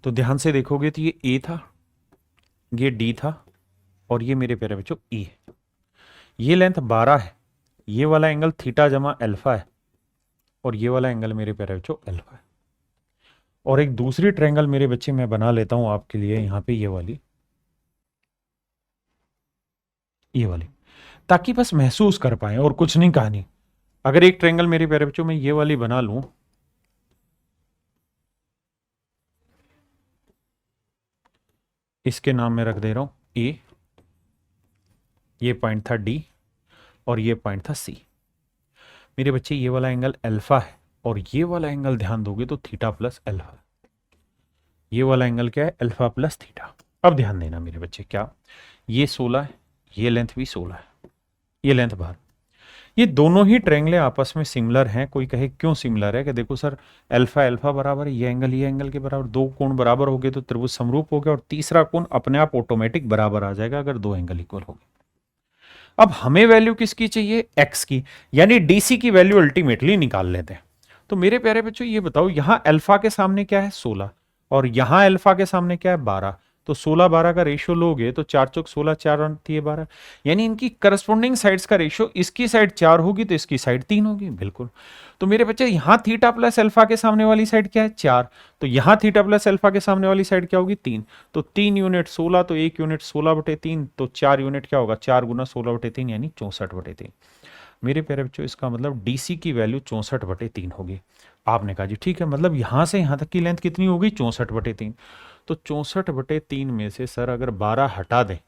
तो ध्यान से देखोगे तो ये ए था, ये डी था, और ये मेरे प्यारे बच्चों ई है। ये लेंथ 12 है, ये वाला एंगल थीटा जमा अल्फा है, और ये वाला एंगल मेरे प्यारे बच्चों अल्फा है। और एक दूसरी ट्रायंगल मेरे बच्चे मैं बना लेता हूं आपके लिए, यहां पे ये वाली, ताकि बस महसूस कर पाए और कुछ नहीं कहानी। अगर एक ट्रायंगल मेरे प्यारे बच्चों में ये वाली बना लूं, इसके नाम में रख दे रहा हूं ए, ये पॉइंट था डी, और ये पॉइंट था सी। मेरे बच्चे ये वाला एंगल अल्फा है, और ये वाला एंगल ध्यान दोगे तो थीटा प्लस अल्फा। ये वाला एंगल क्या है, अल्फा प्लस थीटा। अब ध्यान देना मेरे बच्चे, क्या ये 16 है, ये लेंथ भी 16 है, ये लेंथ बाहर। ये दोनों ही ट्रायंगले आपस में सिमिलर हैं। कोई कहे क्यों सिमिलर है, कि देखो सर अल्फा अल्फा बराबर है, ये एंगल के बराबर, दो कोण बराबर हो गए तो त्रिभुज समरूप हो गया, और तीसरा कोण अपने आप ऑटोमेटिक बराबर आ जाएगा अगर दो एंगल इक्वल हो गए। अब हमें वैल्यू किसकी चाहिए, एक्स की, यानी डीसी की वैल्यू अल्टीमेटली निकाल लेते हैं। तो मेरे प्यारे बच्चों ये बताओ, यहां अल्फा के सामने क्या है 16, और यहां अल्फा के सामने क्या है 12। तो 16-12 का रेशियो लोगे तो 4 चौक 16, 4 दिए 12, यानी इनकी करस्पॉन्डिंग साइड्स का रेशियो, इसकी साइड 4 होगी तो इसकी साइड 3 होगी। बिल्कुल। तो मेरे बच्चे यहां थीटा प्लस अल्फा के सामने वाली साइड क्या है 4, तो यहां थीटा प्लस अल्फा के सामने वाली साइड क्या होगी 3। तो 3 यूनिट 16, तो 1 यूनिट 16/3, तो 4 यूनिट क्या होगा 4 गुना 16/3, यानी 64/3। मेरे प्यारे बच्चों इसका मतलब डीसी की वैल्यू 64/3 होगी। आपने कहा जी ठीक है, मतलब यहां से यहां तक की लेंथ कितनी होगी 64/3। तो 64/3 में से सर अगर 12 हटा दें,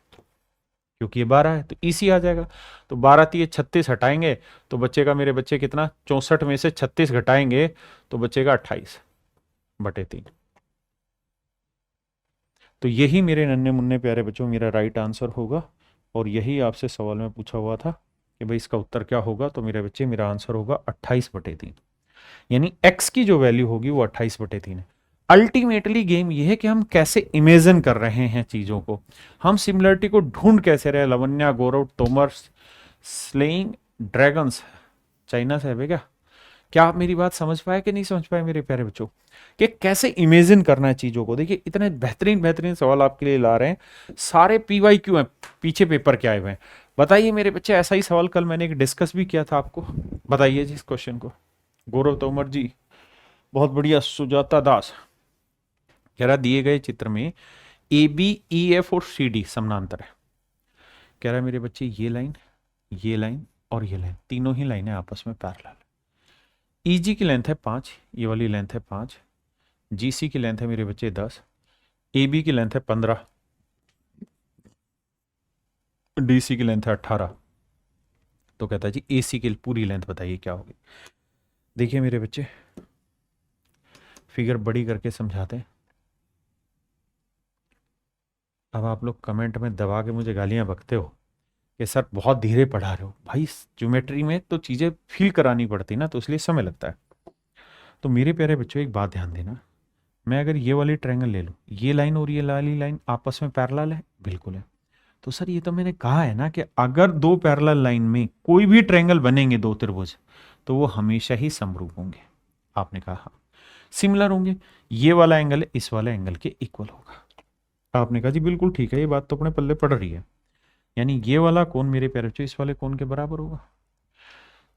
क्योंकि ये 12 है तो इसी आ जाएगा। तो 12 थी, ये 36 हटाएंगे तो बचेगा मेरे बच्चे कितना, 64 में से 36 घटाएंगे तो बचेगा 28/3। तो यही मेरे नन्हे मुन्ने प्यारे बच्चों मेरा राइट आंसर होगा। और यही आपसे सवाल में पूछा हुआ था कि भाई इसका उत्तर क्या होगा, तो मेरे बच्चे मेरा आंसर होगा 28/3। यानी x की जो वैल्यू होगी वो 28/3 है। अल्टीमेटली गेम ये है कि हम कैसे इमेजिन कर रहे हैं चीजों को, हम सिमिलरिटी को ढूंढ कैसे रहे। लवन्या, गौरव, तोमर स्लेइंग ड्रैगन्स चाइना से है क्या? क्या आप मेरी बात समझ पाए कि नहीं समझ पाए मेरे प्यारे बच्चों, कि कैसे इमेजिन करना है चीजों को। देखिए इतने बेहतरीन बेहतरीन सवाल आपके लिए ला रहे हैं, सारे PYQ हैं, पीछे पेपर के आए हुए हैं। बताइए मेरे बच्चे, ऐसा ही सवाल कल मैंने एक डिस्कस भी किया था आपको, बताइए जी इस क्वेश्चन को। गौरव तोमर जी बहुत बढ़िया। सुजाता दास कह रहा दिए गए चित्र में ABEF और CD समानांतर है। कह रहा है मेरे बच्चे ये लाइन और ये लाइन तीनों ही लाइनें आपस में पैरेलल। EG की लेंथ है 5, ये वाली लेंथ है 5। GC की लेंथ है मेरे बच्चे 10। AB की लेंथ है 15। DC की लेंथ है 18। तो कहता है जी AC की पूरी लेंथ बताइए क्या होगी। देखिए मेरे बच्चे फिगर बड़ी करके समझाते हैं। अब आप लोग कमेंट में दबा के मुझे गालियां बकते हो कि सर बहुत धीरे पढ़ा रहे हो। भाई ज्योमेट्री में तो चीज़ें फील करानी पड़ती ना, तो इसलिए समय लगता है। तो मेरे प्यारे बच्चों एक बात ध्यान देना, मैं अगर ये वाली ट्रायंगल ले लूँ, ये लाइन और ये वाली लाइन आपस में पैरेलल है, बिल्कुल है। तो सर ये तो मैंने कहा है ना कि अगर दो पैरेलल लाइन में कोई भी ट्रायंगल बनेंगे, दो त्रिभुज, तो वो हमेशा ही समरूप होंगे। आपने कहा हाँ सिमिलर होंगे, ये वाला एंगल इस वाले एंगल के इक्वल होगा। आपने कहा जी बिल्कुल ठीक है, ये बात तो अपने पल्ले पड़ रही है। यानी ये वाला कोण मेरे प्यारे बच्चों इस वाले कोण के बराबर होगा।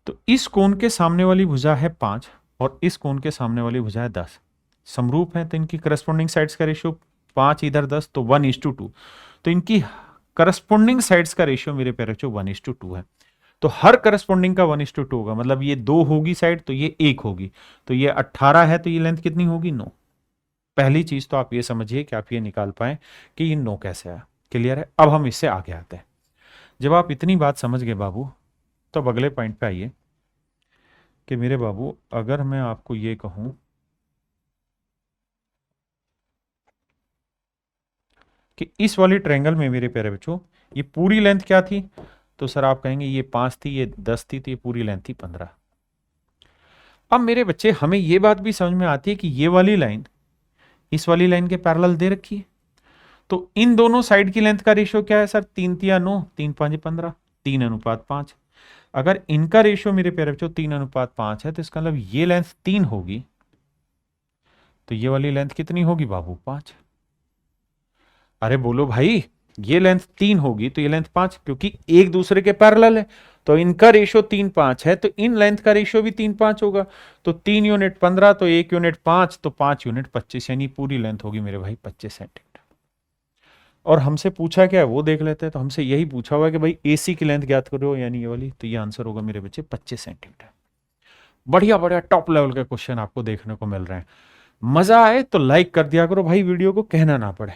तो इस कोण के सामने वाली भुजा है 5 और इस कोण के सामने वाली भुजा है 10, समरूप है तो इनकी करस्पॉन्डिंग साइड्स का रेशियो 5 इधर 10 तो 1:2। तो इनकी करस्पॉन्डिंग साइड्स का रेशियो मेरे प्यारे बच्चों 1:2 है। तो हर करस्पॉन्डिंग का 1:2 होगा, मतलब ये 2 होगी साइड तो ये 1 होगी। तो ये 18 है तो ये लेंथ कितनी होगी, 9। पहली चीज तो आप ये समझिए कि आप ये निकाल पाए कि ये 9 कैसे आया। क्लियर है? अब हम इससे आगे आते हैं। जब आप इतनी बात समझ गए बाबू, तो अब अगले पॉइंट पे आइए कि मेरे बाबू अगर मैं आपको ये कहूं कि इस वाली ट्रायंगल में मेरे प्यारे बच्चों ये पूरी लेंथ क्या थी, तो सर आप कहेंगे ये 5 थी, ये 10 थी, तो ये पूरी लेंथ थी 15। अब मेरे बच्चे हमें ये बात भी समझ में आती है कि ये वाली लाइन इस वाली लाइन के पैरेलल दे रखी है, तो इन दोनों साइड की लेंथ का रेशियो क्या है सर, 3 तिया 9, 3 5 15, 3:5। अगर इनका रेशियो मेरे प्यारे बच्चों 3:5 है, तो इसका मतलब ये लेंथ 3 होगी, तो ये वाली लेंथ कितनी होगी बाबू, 5। अरे बोलो भाई, ये लेंथ 3 होगी तो ये लेंथ 5, क्योंकि एक दूसरे के पैरेलल है। तो इनका रेशियो 3:5 है, तो इन लेंथ का रेशियो भी 3:5 होगा। तो 3 यूनिट 15, तो 1 यूनिट 5, तो 5 यूनिट 25, यानी पूरी लेंथ होगी मेरे भाई 25 सेंटीमीटर। और हमसे पूछा क्या है वो देख लेते हैं। तो हमसे यही पूछा हुआ है कि भाई AC की लेंथ ज्ञात करो, यानी ये वाली, तो ये आंसर होगा मेरे बच्चे 25 सेंटीमीटर। बढ़िया बढ़िया टॉप लेवल के क्वेश्चन आपको देखने को मिल रहे हैं। मजा आए तो लाइक कर दिया करो भाई, वीडियो को कहना ना पड़े।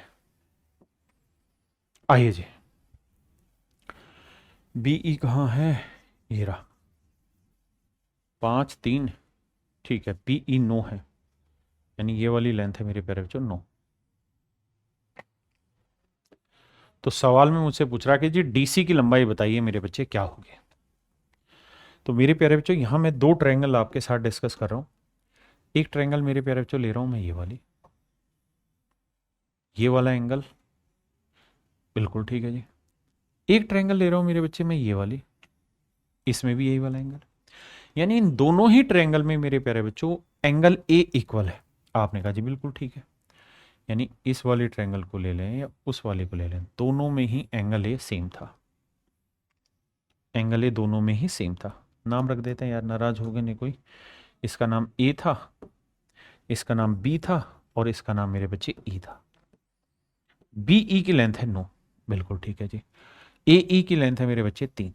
आइए जी, BE कहाँ है, ये रहा 5 3, ठीक है। BE 9 है, यानी ये वाली लेंथ है मेरे प्यारे बच्चों 9। तो सवाल में मुझसे पूछ रहा है कि जी DC की लंबाई बताइए मेरे बच्चे क्या होगी। तो मेरे प्यारे बच्चों यहां मैं दो ट्रायंगल आपके साथ डिस्कस कर रहा हूं। एक ट्रायंगल मेरे प्यारे बच्चों ले रहा हूं मैं ये वाला एंगल, बिल्कुल ठीक है जी। एक ट्रायंगल ले रहा हूं मेरे बच्चे मैं ये वाली, इसमें भी यही वाला एंगल। यानी इन दोनों ही ट्रायंगल में मेरे प्यारे बच्चों एंगल A इक्वल है। आपने कहा जी बिल्कुल ठीक है। यानी इस वाले ट्रायंगल को ले लें या उस वाले को ले लें, दोनों में ही एंगल A सेम था। एंगल A दोनों में ही सेम था। नाम रख देते हैं यार, नाराज हो गए नहीं कोई। इसका नाम A था, इसका नाम B था, और इसका नाम मेरे बच्चे E था। BE की लेंथ है 9, बिल्कुल ठीक है जी। AE की लेंथ है मेरे बच्चे 3।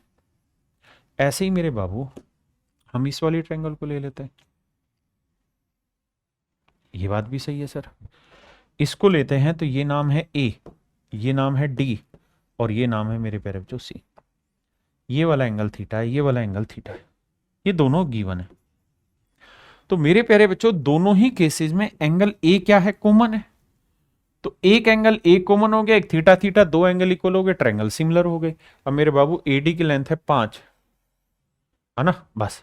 ऐसे ही मेरे बाबू हम इस वाली ट्रायंगल को ले लेते हैं। ये बात भी सही है सर। इसको लेते हैं तो ये नाम है A, ये नाम है D, और ये नाम है मेरे प्यारे बच्चों सी। ये वाला एंगल थीटा है, ये वाला एंगल थीटा है, ये दोनों गिवन है। तो मेरे प्यारे बच्चों दोनों ही केसेस में एंगल ए क्या है, कॉमन है। तो एक एंगल ए कॉमन हो गया, एक थीटा थीटा, दो एंगल इक्वल हो गए, ट्रायंगल सिमिलर हो गए। अब मेरे बाबू एडी की लेंथ है 5, है ना, बस।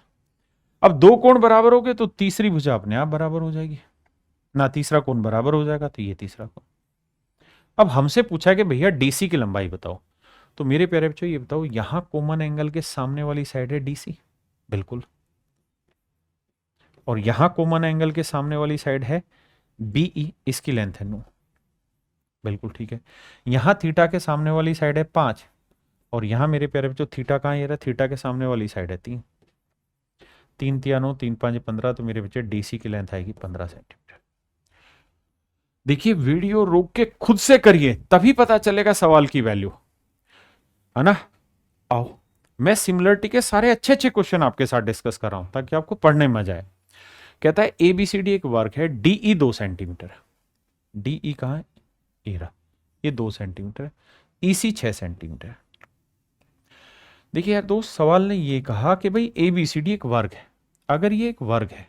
अब दो कोण बराबर हो गए तो तीसरी भुजा अपने आप बराबर हो जाएगी ना, तीसरा कोण बराबर हो जाएगा तो ये तीसरा कोण। अब हमसे पूछा कि भैया डीसी की लंबाई बताओ। तो मेरे प्यारे बच्चों ये बताओ, यहां कॉमन एंगल के सामने वाली साइड है डीसी, बिल्कुल। और यहां कॉमन एंगल के सामने वाली साइड है बीई, इसकी लेंथ है 9, बिल्कुल ठीक है। यहां थीटा के सामने वाली साइड है 5, और यहां मेरे प्यारे बच्चों थीटा कहां, ये रहा, थीटा के सामने वाली साइड है 3। 3 तिया 9, 3 5 15, तो मेरे बच्चे डीसी की लेंथ आएगी 15 सेंटीमीटर। देखिए वीडियो रोक के खुद से करिए, तभी पता चलेगा सवाल की वैल्यू, है ना। आओ, मैं सिमिलरिटी के सारे अच्छे अच्छे क्वेश्चन आपके साथ डिस्कस कर रहा हूं ताकि आपको पढ़ने में मजा आए। कहता है एबीसीडी एक वर्ग है, डीई 2 सेंटीमीटर। डीई कहां है, ये रहा, ये 2 सेंटीमीटर है, ईसी 6 सेंटीमीटर है। देखिए यार दोस्त, सवाल ने ये कहा कि भाई एबीसीडी एक वर्ग है। अगर ये एक वर्ग है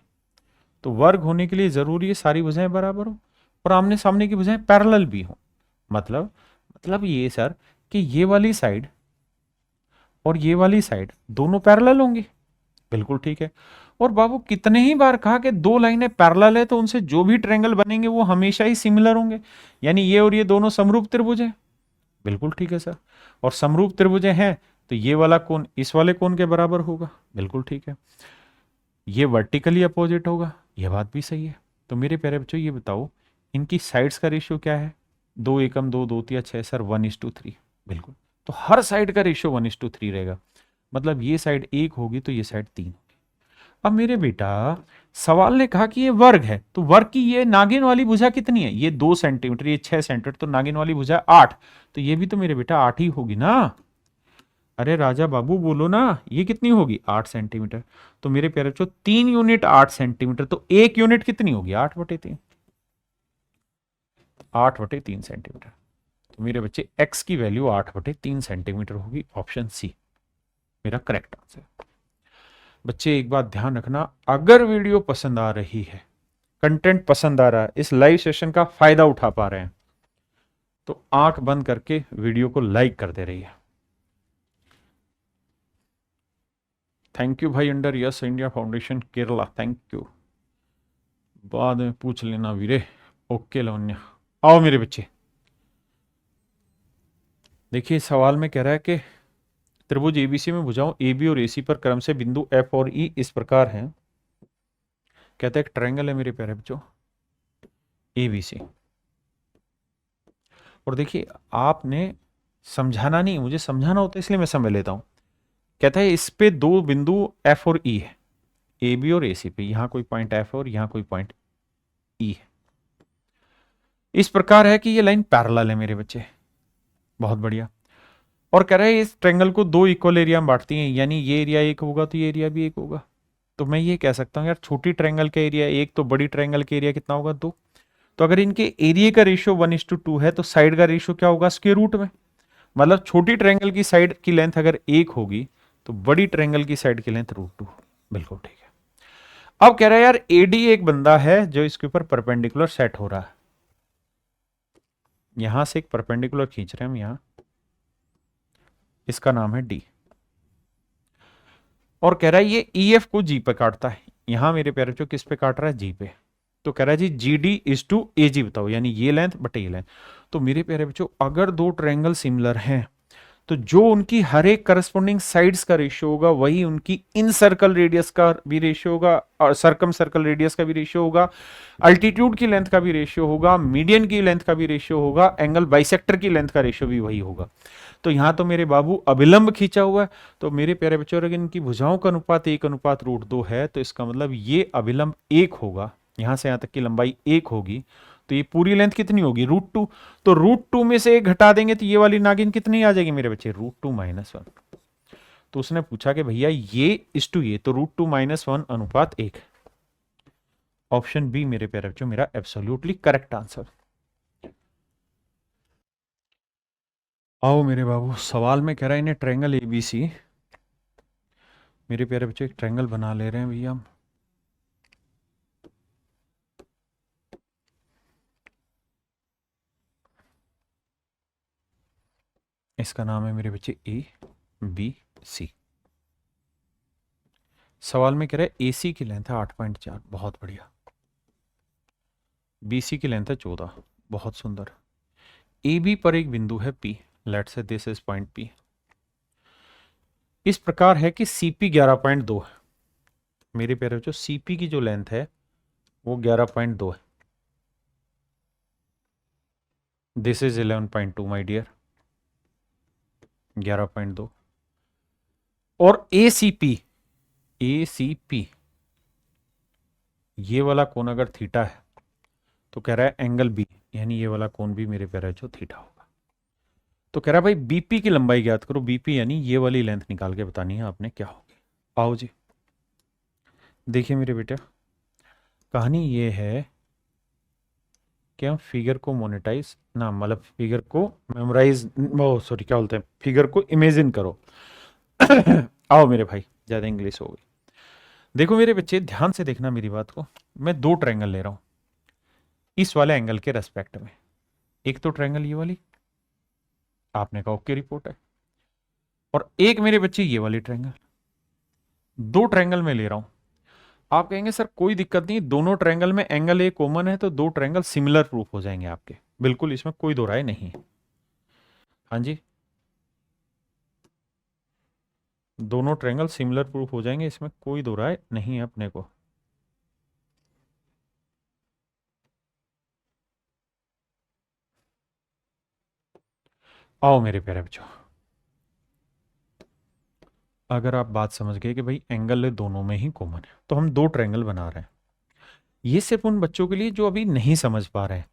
तो वर्ग होने के लिए जरूरी है सारी भुजाएं बराबर हो और आमने सामने की भुजाएं पैरेलल भी हो। मतलब ये सर कि ये वाली साइड और ये वाली साइड दोनों पैरेलल होंगी, बिल्कुल ठीक है। और बाबू कितने ही बार कहा कि दो लाइनें पैरेलल है तो उनसे जो भी ट्रायंगल बनेंगे वो हमेशा ही सिमिलर होंगे, यानी ये और ये दोनों समरूप त्रिभुज हैं, बिल्कुल ठीक है सर। और समरूप त्रिभुज हैं तो ये वाला कोण इस वाले कोण के बराबर होगा, बिल्कुल ठीक है। ये वर्टिकली अपोजिट होगा, यह बात भी सही है। तो मेरे प्यारे बच्चों ये बताओ, इनकी साइड्स का रेशियो क्या है, 2 एकम 2 2 तिया 6 सर 1:3, बिल्कुल। तो हर साइड का रेशियो 1:3 रहेगा, मतलब ये साइड 1 होगी तो ये साइड 3। अब मेरे बेटा सवाल ने कहा कि ये वर्ग है, तो वर्ग की ये नागिन वाली भुजा कितनी है, ये 2 सेंटीमीटर, ये 6 सेंटीमीटर, तो नागिन वाली भुजा 8, तो ये भी तो मेरे बेटा 8 ही होगी ना। अरे राजा बाबू बोलो ना, ये कितनी होगी 8 सेंटीमीटर। तो मेरे प्यारे बच्चों 3 यूनिट 8 सेंटीमीटर, तो 1 यूनिट कितनी होगी 8/3, 8/3 सेंटीमीटर। तो मेरे बच्चे x की वैल्यू 8/3 सेंटीमीटर होगी, ऑप्शन सी मेरा करेक्ट आंसर। बच्चे एक बात ध्यान रखना, अगर वीडियो पसंद आ रही है, कंटेंट पसंद आ रहा है, इस लाइव सेशन का फायदा उठा पा रहे हैं, तो आंख बंद करके वीडियो को लाइक करते रहिए। थैंक यू भाई, under yes India foundation Kerala, thank you. बाद में पूछ लेना वीरे। ओके लवन्या, आओ मेरे बच्चे। देखिए सवाल में कह रहा है कि त्रिभुज एबीसी में भुजाओं एबी और एसी पर क्रम से बिंदु एफ और ई इस प्रकार हैं। कहता है एक ट्रायंगल है मेरे प्यारे बच्चों एबीसी, और देखिए आपने समझाना नहीं, मुझे समझाना होता है इसलिए मैं समझ लेता हूं। कहता है इस पे दो बिंदु एफ और ई है, ए बी और ए सी पे, यहां कोई पॉइंट एफ है और यहां कोई पॉइंट ई है। इस प्रकार है कि ये लाइन पैरेलल है मेरे बच्चे, बहुत बढ़िया। और कह रहा है इस ट्रायंगल को दो इक्वल एरिया में बांटती हैं, यानी ये एरिया एक होगा तो ये एरिया भी एक होगा। तो मैं ये कह सकता हूं यार छोटी ट्रायंगल का एरिया एक, तो बड़ी ट्रायंगल का एरिया कितना होगा 2। तो अगर इनके एरिया का रेशियो 1:2 है तो साइड का रेशियो क्या होगा स्क्वायर रूट में, मतलब छोटी ट्रायंगल की साइड की लेंथ अगर 1 होगी तो बड़ी ट्रायंगल की साइड की लेंथ √2, बिल्कुल ठीक है। अब कह रहा है यार एडी एक बंदा है जो इसके ऊपर परपेंडिकुलर सेट हो रहा है, यहां से एक परपेंडिकुलर खींच रहे हैं हम, यहां इसका नाम है डी, और कह रहा है ये ईएफ को जी पे काटता है। यहां मेरे प्यारे बच्चों किस पे काट रहा है, जी पे। तो कह रहा है जी जी डी इज टू ए जी बताओ, यानी ये लेंथ बटे ये लेंथ। तो मेरे प्यारे बच्चों अगर दो ट्रायंगल सिमिलर हैं तो जो उनकी हर एक करस्पॉन्डिंग साइड्स का रेशियो होगा वही उनकी इन सर्कल रेडियस का भी रेशियो होगा, और सरकम सर्कल रेडियस का भी रेशियो होगा, अल्टीट्यूड की लेंथ का भी रेशियो होगा, मीडियन की लेंथ का भी रेशियो होगा, एंगल बाइसेक्टर की लेंथ का रेशियो भी वही होगा। तो यहां तो मेरे बाबू अभिलंब खींचा हुआ है, तो मेरे प्यारे बच्चों अगर इनकी भुजाओं का अनुपात 1:√2 है तो इसका मतलब ये अभिलंब 1 होगा, यहां से यहां तक की लंबाई 1 होगी, तो ये पूरी लेंथ कितनी होगी √2। तो √2 में से एक घटा देंगे तो ये वाली नागिन कितनी आ जाएगी मेरे बच्चे √2-1। तो उसने पूछा कि भैया ये इस टू ये, तो √2-1:1। ऑप्शन बी मेरे प्यारे बच्चों मेरा एब्सोल्युटली करेक्ट आंसर। आओ मेरे बाबू, सवाल में कह रहा है इन्हें ट्रायंगल एबीसी, मेरे प्यारे बच्चों एक ट्रायंगल बना ले रहे हैं भैया हम। इसका नाम है मेरे बच्चे ए बी सी। सवाल में कह रहा है एसी की लेंथ है 8.4, बहुत बढ़िया। बीसी की लेंथ है 14, बहुत सुंदर। ए बी पर एक बिंदु है P, let's say this is point P. इस प्रकार है कि सीपी 11.2 है। मेरे प्यारे बच्चों सीपी की जो लेंथ है वो 11.2 है। This is 11.2 my dear, 11.2। और एसीपी, एसीपी ये वाला कोण अगर थीटा है तो कह रहा है एंगल बी, यानी ये वाला कोण भी मेरे प्यारे बच्चों थीटा होगा। तो कह रहा है भाई बीपी की लंबाई ज्ञात करो, बीपी यानी ये वाली लेंथ निकाल के बतानी है आपने क्या होगी। आओ जी, देखिए मेरे बेटा, कहानी ये है कि हम फिगर को मोनेटाइज ना, मतलब फिगर को मेमोराइज, ओ सॉरी क्या बोलते हैं, फिगर को इमेजिन करो। आओ मेरे भाई, ज़्यादा इंग्लिश हो गई। देखो मेरे बच्चे, ध्यान से देखना मेरी बात को। मैं दो ट्रायंगल ले रहा हूं इस वाले एंगल के रेस्पेक्ट में। एक तो ट्रायंगल ये वाली, आपने कहा ओके रिपोर्ट है, और एक मेरे बच्चे ये वाली ट्रायंगल। दो ट्रायंगल में ले रहा हूं। आप कहेंगे सर कोई दिक्कत नहीं, दोनों ट्रायंगल में एंगल ए कॉमन है तो दो ट्रायंगल सिमिलर प्रूफ हो जाएंगे आपके। बिल्कुल, इसमें कोई दो राय नहीं है। हाँ जी, दोनों ट्रायंगल सिमिलर प्रूफ हो जाएंगे, इसमें कोई दो राय नहीं है अपने को। आओ मेरे प्यारे बच्चों, अगर आप बात समझ गए कि भाई एंगल दोनों में ही कॉमन है तो हम दो ट्रायंगल बना रहे हैं। ये सिर्फ उन बच्चों के लिए जो अभी नहीं समझ पा रहे हैं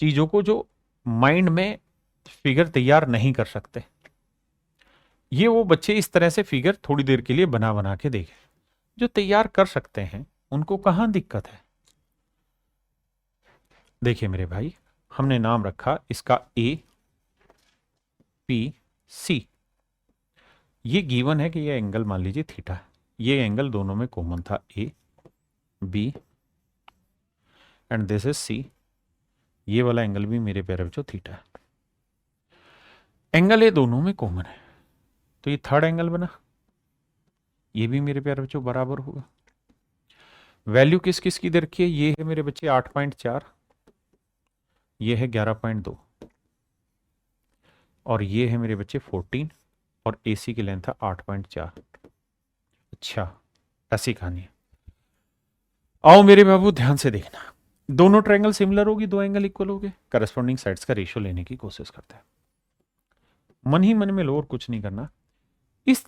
चीजों को, जो माइंड में फिगर तैयार नहीं कर सकते। ये वो बच्चे इस तरह से फिगर थोड़ी देर के लिए बना बना के देखें। जो तैयार कर सकते हैं उनको कहां दिक्कत है। देखिए मेरे भाई, हमने नाम रखा इसका ए पी सी। ये गिवन है कि ये एंगल मान लीजिए थीटा है। ये एंगल दोनों में कॉमन था, A B and this is C. ये वाला एंगल भी मेरे प्यारे बच्चों थीटा है। एंगल ए दोनों में कॉमन है तो ये थर्ड एंगल बना। ये भी मेरे प्यारे बच्चों बराबर होगा। वैल्यू किस किस की दे रखी है, ये है मेरे बच्चे 8.4, ये है 11.2, और ये है मेरे बच्चे 14, और एसी की लेंथ है 8.4। अच्छा, ऐसी कहानी है। आओ मेरे बाबू ध्यान से देखना, दोनों ट्रायंगल सिमिलर होगी, दो एंगल इक्वल हो गए, करस्पॉन्डिंग साइड्स का रेशियो लेने की कोशिश करते हैं। मन ही मन में लो और कुछ नहीं करना। इस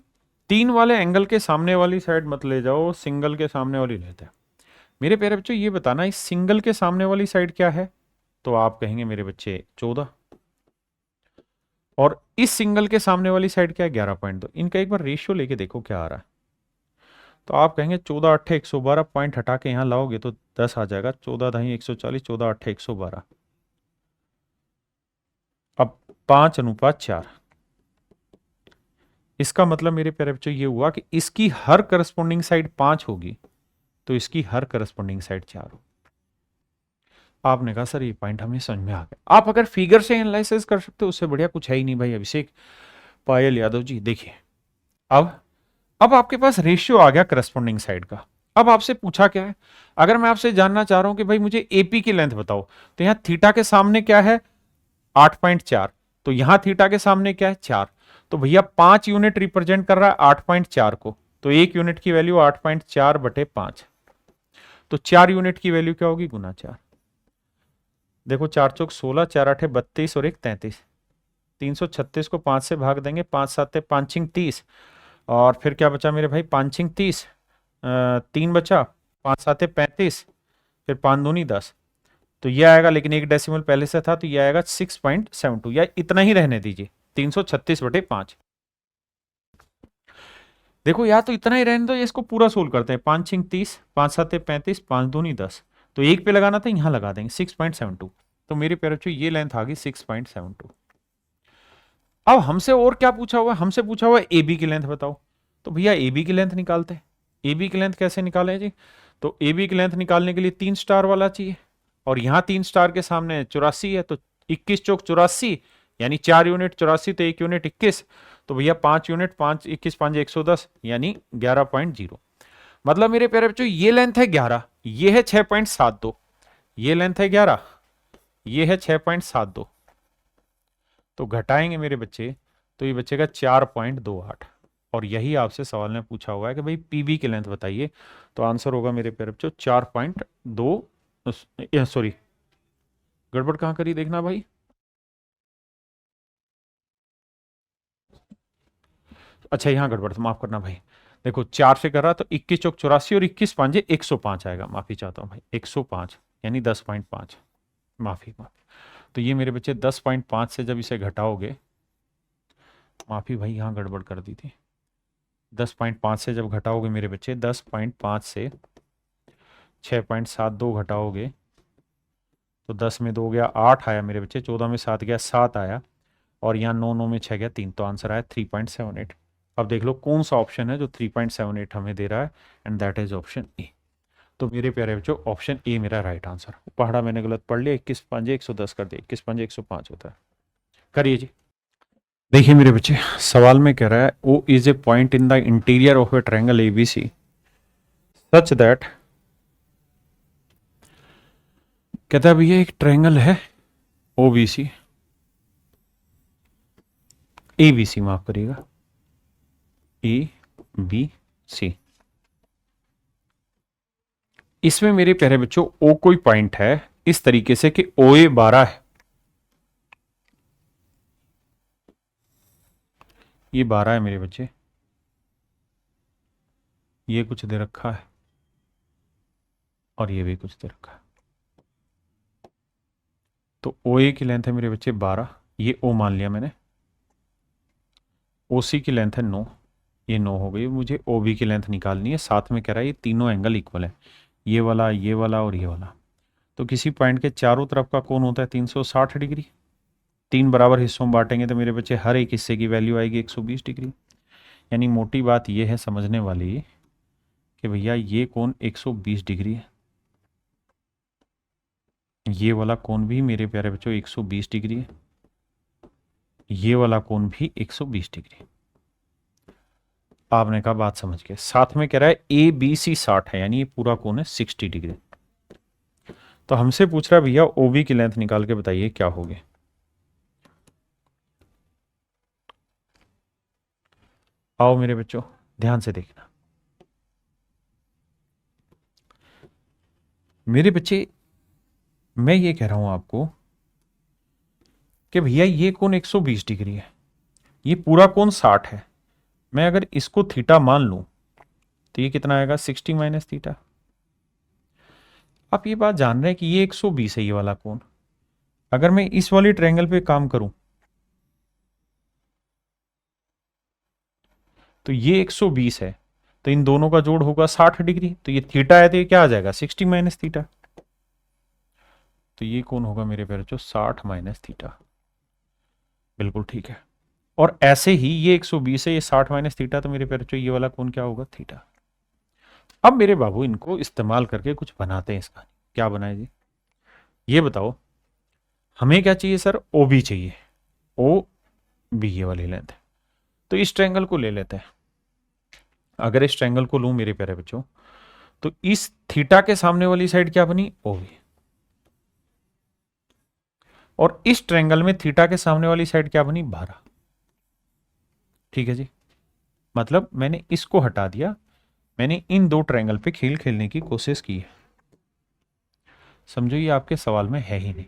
तीन वाले एंगल के सामने वाली साइड मत ले जाओ, सिंगल के सामने वाली लेते हैं। मेरे प्यारे बच्चों ये बताना, इस सिंगल के सामने वाली साइड क्या है, तो आप कहेंगे मेरे बच्चे 14, और इस सिंगल के सामने वाली साइड क्या है 11.2। इनका एक बार रेशियो लेके देखो क्या आ रहा है। तो आप कहेंगे 14 8 112, पॉइंट हटा के यहां लाओगे तो 10 आ जाएगा। 14 ढाई 140, 14 8 112। अब 5:4। इसका मतलब मेरे प्यारे बच्चों ये हुआ कि इसकी हर करस्पॉन्डिंग साइड 5 होगी तो इसकी हर करस्पॉन्डिंग साइड 4 होगी। आपने कहा सर ये पॉइंट हमें समझ में आ गया। आप अगर फिगर से एनालिसिस कर सकते हो उससे बढ़िया कुछ है ही नहीं भाई अभिषेक पायल यादव जी। देखिए अब आपके पास रेशियो आ गया करस्पॉन्डिंग साइड का। अब आपसे पूछा क्या है, अगर मैं आपसे जानना चाह रहा हूं कि भाई मुझे एपी की लेंथ बताओ, तो यहां थीटा के सामने क्या है 8.4, तो यहां थीटा के सामने क्या है 4, तो भैया 5 यूनिट रिप्रेजेंट कर रहा है 8.4 को, तो एक यूनिट की वैल्यू 8.4/5, तो 4 यूनिट की वैल्यू क्या होगी गुना 4। देखो 4 चौक 16, 4 आठे 32 और 1 33, 336 को 5 से भाग देंगे, 5 7 5 30, और फिर क्या बचा मेरे भाई 5 30, 3 बचा, 5 7 35, फिर 5 दूनी 10, तो ये आएगा, लेकिन एक डेसिमल पहले से था तो ये आएगा 6.72, या इतना ही रहने दीजिए 336/5। देखो या तो इतना ही रहने दो, इसको पूरा सोल्व करते हैं। 5 6 30, 5 7 35, 5 दूनी 10, तो एक पे लगाना था यहां लगा देंगे 6.72। तो मेरे प्यारे बच्चों ये लेंथ आ गई 6.72। अब हमसे और क्या पूछा हुआ है, हमसे पूछा हुआ है ए बी की लेंथ बताओ। तो भैया ए बी की लेंथ निकालते हैं। ए बी की लेंथ कैसे निकालें जी? तो ए बी की लेंथ निकालने के लिए 3 स्टार वाला चाहिए, और यहां 3 स्टार के सामने 84 है, तो 21 चौक 84, यानी 4 यूनिट 84, तो 1 यूनिट 21, तो भैया 5 यूनिट 5 21 5 110, यानी 11.0। मतलब मेरे प्यारे बच्चों ये लेंथ है 11, ये है 6.72, ये लेंथ है 11, ये है 6.72, तो घटाएंगे मेरे बच्चे तो ये बचेगा 4.28। और यही आपसे सवाल में पूछा हुआ है कि भाई पीबी की लेंथ बताइए, तो आंसर होगा मेरे प्यारे बच्चों 4.2। सॉरी, गड़बड़ कहाँ करी देखना भाई। अच्छा यहाँ गड़बड़ था, माफ करना भाई। देखो 4 से कर रहा तो 21 चौक 84 और 21 पांजे 105 आएगा, माफी चाहता हूँ भाई, 105 यानी 10.5, माफी माफी। तो ये मेरे बच्चे 10.5 से जब इसे घटाओगे, माफी भाई यहाँ गड़बड़ कर दी थी, 10.5 से जब घटाओगे मेरे बच्चे, 10.5 से 6.72 घटाओगे, तो 10 में 2 गया 8 आया मेरे बच्चे, 14 में 7 गया 7 आया, और यहाँ 9 9 में 6 गया 3, तो आंसर आया 3.78। अब देख लो कौन सा ऑप्शन है जो 3.78 हमें दे रहा है, and that is option A. तो मेरे प्यारे बच्चों ऑप्शन ए मेरा राइट आंसर। पढ़ा मैंने गलत पढ़ लिया, 21 पंजे 110 कर दिया, 21 पंजे 105 होता है। करिए जी। देखिए मेरे बच्चे सवाल में कह रहा है O is a point in the interior of a triangle ABC such that, कहता है भैया एक ट्रायंगल है ओबीसी, एबीसी माफ करिएगा, ए बी सी, इसमें मेरे प्यारे बच्चों ओ कोई पॉइंट है इस तरीके से कि ओ ए 12 है, ये 12 है मेरे बच्चे, ये कुछ दे रखा है और ये भी कुछ दे रखा है। तो ओ ए की लेंथ है मेरे बच्चे 12, ये ओ मान लिया मैंने, ओ सी की लेंथ है 9, ये 9 हो गई। मुझे ओ बी की लेंथ निकालनी है, साथ में कह रहा है ये तीनों एंगल इक्वल है, ये वाला ये वाला और ये वाला। तो किसी पॉइंट के चारों तरफ का कोण होता है 360 डिग्री, 3 बराबर हिस्सों में बांटेंगे तो मेरे बच्चे हर एक हिस्से की वैल्यू आएगी 120 डिग्री। यानी मोटी बात यह है समझने वाली कि भैया ये कोण 120 डिग्री है, ये वाला कोण भी मेरे प्यारे बच्चों 120 डिग्री है, ये वाला कोण भी 120 डिग्री। आपने कहा बात समझ के, साथ में कह रहा है ए बी सी 60 है, यानी ये पूरा कोण है 60 डिग्री। तो हमसे पूछ रहा है भैया ओबी की लेंथ निकाल के बताइए क्या होगी। आओ मेरे बच्चों ध्यान से देखना, मेरे बच्चे मैं ये कह रहा हूं आपको कि भैया ये कोण 120 डिग्री है, ये पूरा कोण 60 है, मैं अगर इसको थीटा मान लूं तो ये कितना आएगा 60 माइनस थीटा। आप ये बात जान रहे हैं कि ये 120 है ये वाला कोण, अगर मैं इस वाली ट्रायंगल पे काम करूं तो ये 120 है, तो इन दोनों का जोड़ होगा 60 डिग्री, तो ये थीटा है तो ये क्या आ जाएगा 60 माइनस थीटा। तो ये कौन होगा मेरे प्यारे बच्चों 60 माइनस थीटा, बिल्कुल ठीक है। और ऐसे ही ये 120 है, ये 60 माइनस थीटा, तो मेरे प्यारे बच्चों ये वाला कौन क्या होगा थीटा। अब मेरे बाबू इनको इस्तेमाल करके कुछ बनाते हैं इसका, क्या बनाए जी ये बताओ। हमें क्या चाहिए सर, ओ बी चाहिए, ओ बी ये वाली लेंथ है, तो इस ट्रायंगल को ले लेते हैं। अगर इस ट्रायंगल को लूं मेरे प्यारे बच्चों, तो इस थीटा के सामने वाली साइड क्या बनी ओ बी, और इस ट्रायंगल में थीटा के सामने वाली साइड क्या बनी 12। ठीक है जी, मतलब मैंने इसको हटा दिया, मैंने इन दो ट्रायंगल पे खेल खेलने की कोशिश की है। समझो ये आपके सवाल में है ही नहीं,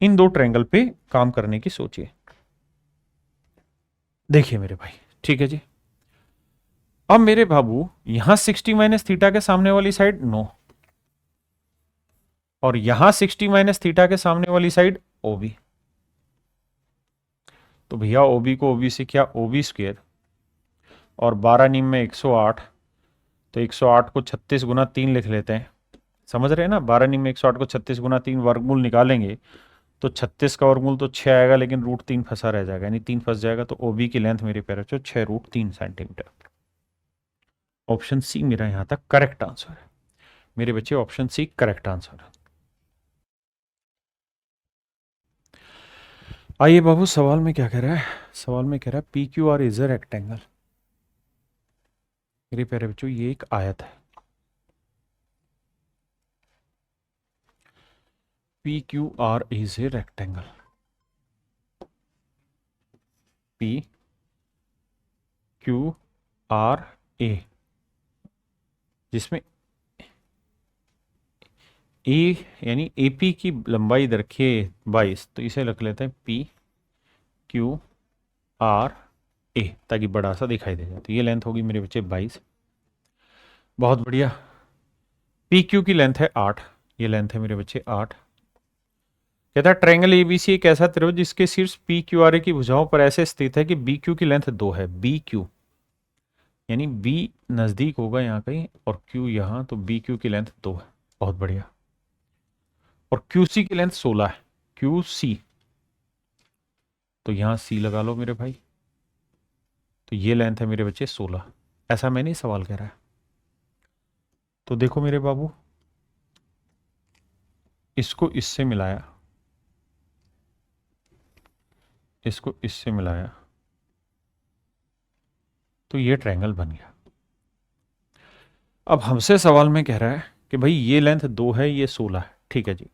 इन दो ट्रायंगल पे काम करने की सोचिए। देखिए मेरे भाई, ठीक है जी। अब मेरे बाबू यहां 60 माइनस थीटा के सामने वाली साइड 9, और यहां 60 माइनस थीटा के सामने वाली साइड ओबी। तो भैया ओबी को ओबी से क्या ओबी स्क्वेयर, और 12 नीम में 108, तो 108 को 36 गुना 3 लिख लेते हैं, समझ रहे हैं ना, 12 नीम में 108 को 36 गुना 3 वर्गमूल निकालेंगे तो 36 का वर्गमूल तो 6 आएगा, लेकिन √3 फंसा रह जाएगा, यानी 3 फंस जाएगा। तो OB की लेंथ मेरे प्यारे बच्चों 6√3 सेंटीमीटर। ऑप्शन सी मेरा यहाँ तक करेक्ट आंसर है मेरे बच्चे, ऑप्शन सी करेक्ट आंसर है। आइए बाबू, सवाल में क्या कह रहा है? सवाल में कह रहा है PQR इज अ रेक्टेंगल। मेरे प्यारे बच्चों ये एक आयत है। PQR is a rectangle. PQRA, जिसमें ए यानी AP की लंबाई इधर रखिए 22, तो इसे रख लेते हैं PQRA, ताकि बड़ा सा दिखाई दे जाए। तो ये लेंथ होगी मेरे बच्चे 22। बहुत बढ़िया। PQ की लेंथ है 8, ये लेंथ है मेरे बच्चे 8। कहता है ट्रायंगल ABC एक ऐसा त्रिभुज जिसके शीर्ष PQRA की भुजाओं पर ऐसे स्थित है कि BQ की लेंथ 2 है। BQ यानी B नजदीक होगा यहाँ कहीं और Q यहाँ, तो BQ की लेंथ 2 है। बहुत बढ़िया। और QC की लेंथ 16 है। QC, तो यहां C लगा लो मेरे भाई। तो ये लेंथ है मेरे बच्चे 16। ऐसा मैं नहीं सवाल कह रहा है। तो देखो मेरे बाबू, इसको इससे मिलाया, इसको इससे मिलाया, तो ये ट्रायंगल बन गया। अब हमसे सवाल में कह रहा है कि भाई ये लेंथ 2 है, ये 16 है, ठीक है जी।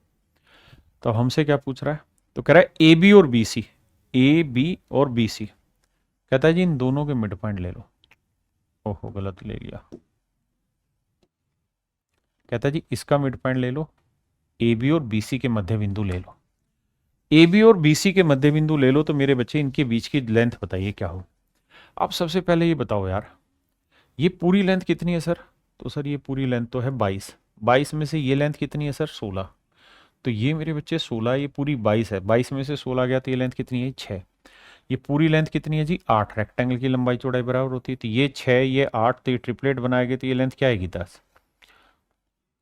तो हमसे क्या पूछ रहा है? तो कह रहा है AB और BC, AB और BC। कहता है जी इन दोनों के मिड पॉइंट ले लो। ओहो, गलत ले लिया। कहता है जी इसका मिड पॉइंट ले लो, AB और BC के मध्य बिंदु ले लो। AB और BC के मध्य बिंदु ले लो, तो मेरे बच्चे इनके बीच की लेंथ बताइए क्या हो। अब सबसे पहले ये बताओ यार, ये पूरी लेंथ कितनी है सर? तो सर ये पूरी लेंथ तो है 22। 22 में से ये लेंथ कितनी है सर? 16। तो ये मेरे बच्चे 16, ये पूरी 22 है। 22 में से 16 गया तो ये लेंथ कितनी है? 6। ये पूरी लेंथ कितनी है जी? 8। रेक्टेंगल की लंबाई चौड़ाई बराबर होती है, तो ये 6, ये 8, तो ये ट्रिपलेट बनाएंगे, तो ये लेंथ क्या आएगी? 10।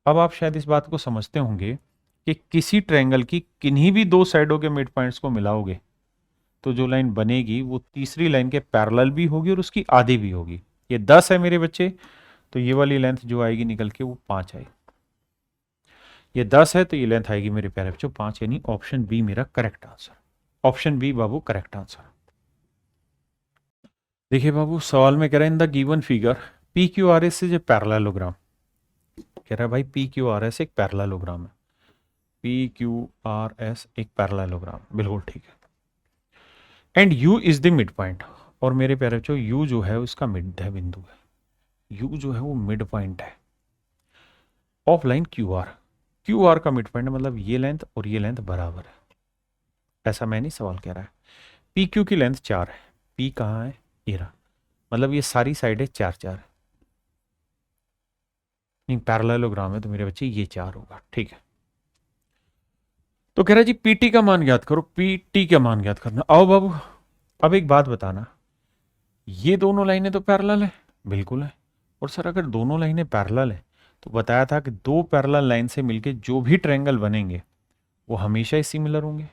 अब आप शायद इस बात को समझते होंगे कि किसी ट्रायंगल की किन्हीं भी दो साइडों के मिड पॉइंट्स को मिलाओगे तो जो लाइन बनेगी वो तीसरी लाइन के पैरेलल भी होगी और उसकी आधी भी होगी। ये 10 है मेरे बच्चे, तो ये वाली लेंथ जो आएगी निकल के वो 5 आएगी। ये 10 है तो ये लेंथ आएगी मेरे प्यारे बच्चों 5, यानी ऑप्शन बी मेरा करेक्ट आंसर। ऑप्शन बी बाबू करेक्ट आंसर। देखिए बाबू, सवाल में कह रहा है in the given figure PQRS is a parallelogram. कह रहा है भाई PQRS एक पैरेललोग्राम है। PQRS एक पैरेललोग्राम, बिल्कुल ठीक है। And U is the mid point, और मेरे प्यारे बच्चों U जो है उसका मध्य बिंदु है। U जो है वो मिड पॉइंट है ऑफ लाइन QR। QR का मिड पॉइंट मतलब ये लेंथ और ये लेंथ बराबर है। ऐसा मैं नहीं सवाल कह रहा है। PQ की लेंथ 4 है। P कहाँ है? ये रहा। मतलब ये सारी साइड है 4 4 है। नहीं, पैरेललोग्राम है तो मेरे बच्चे ये 4 होगा, ठीक है। तो कह रहा है जी PT का मान ज्ञात करो। PT का मान ज्ञात करना। आओ बाबू, अब एक बात बताना, ये दोनों लाइनें तो पैरेलल है, बिल्कुल है। और सर अगर दोनों लाइनें पैरेलल है तो बताया था कि दो पैरेलल लाइन से मिलके जो भी ट्रायंगल बनेंगे वो हमेशा ही सिमिलर होंगे।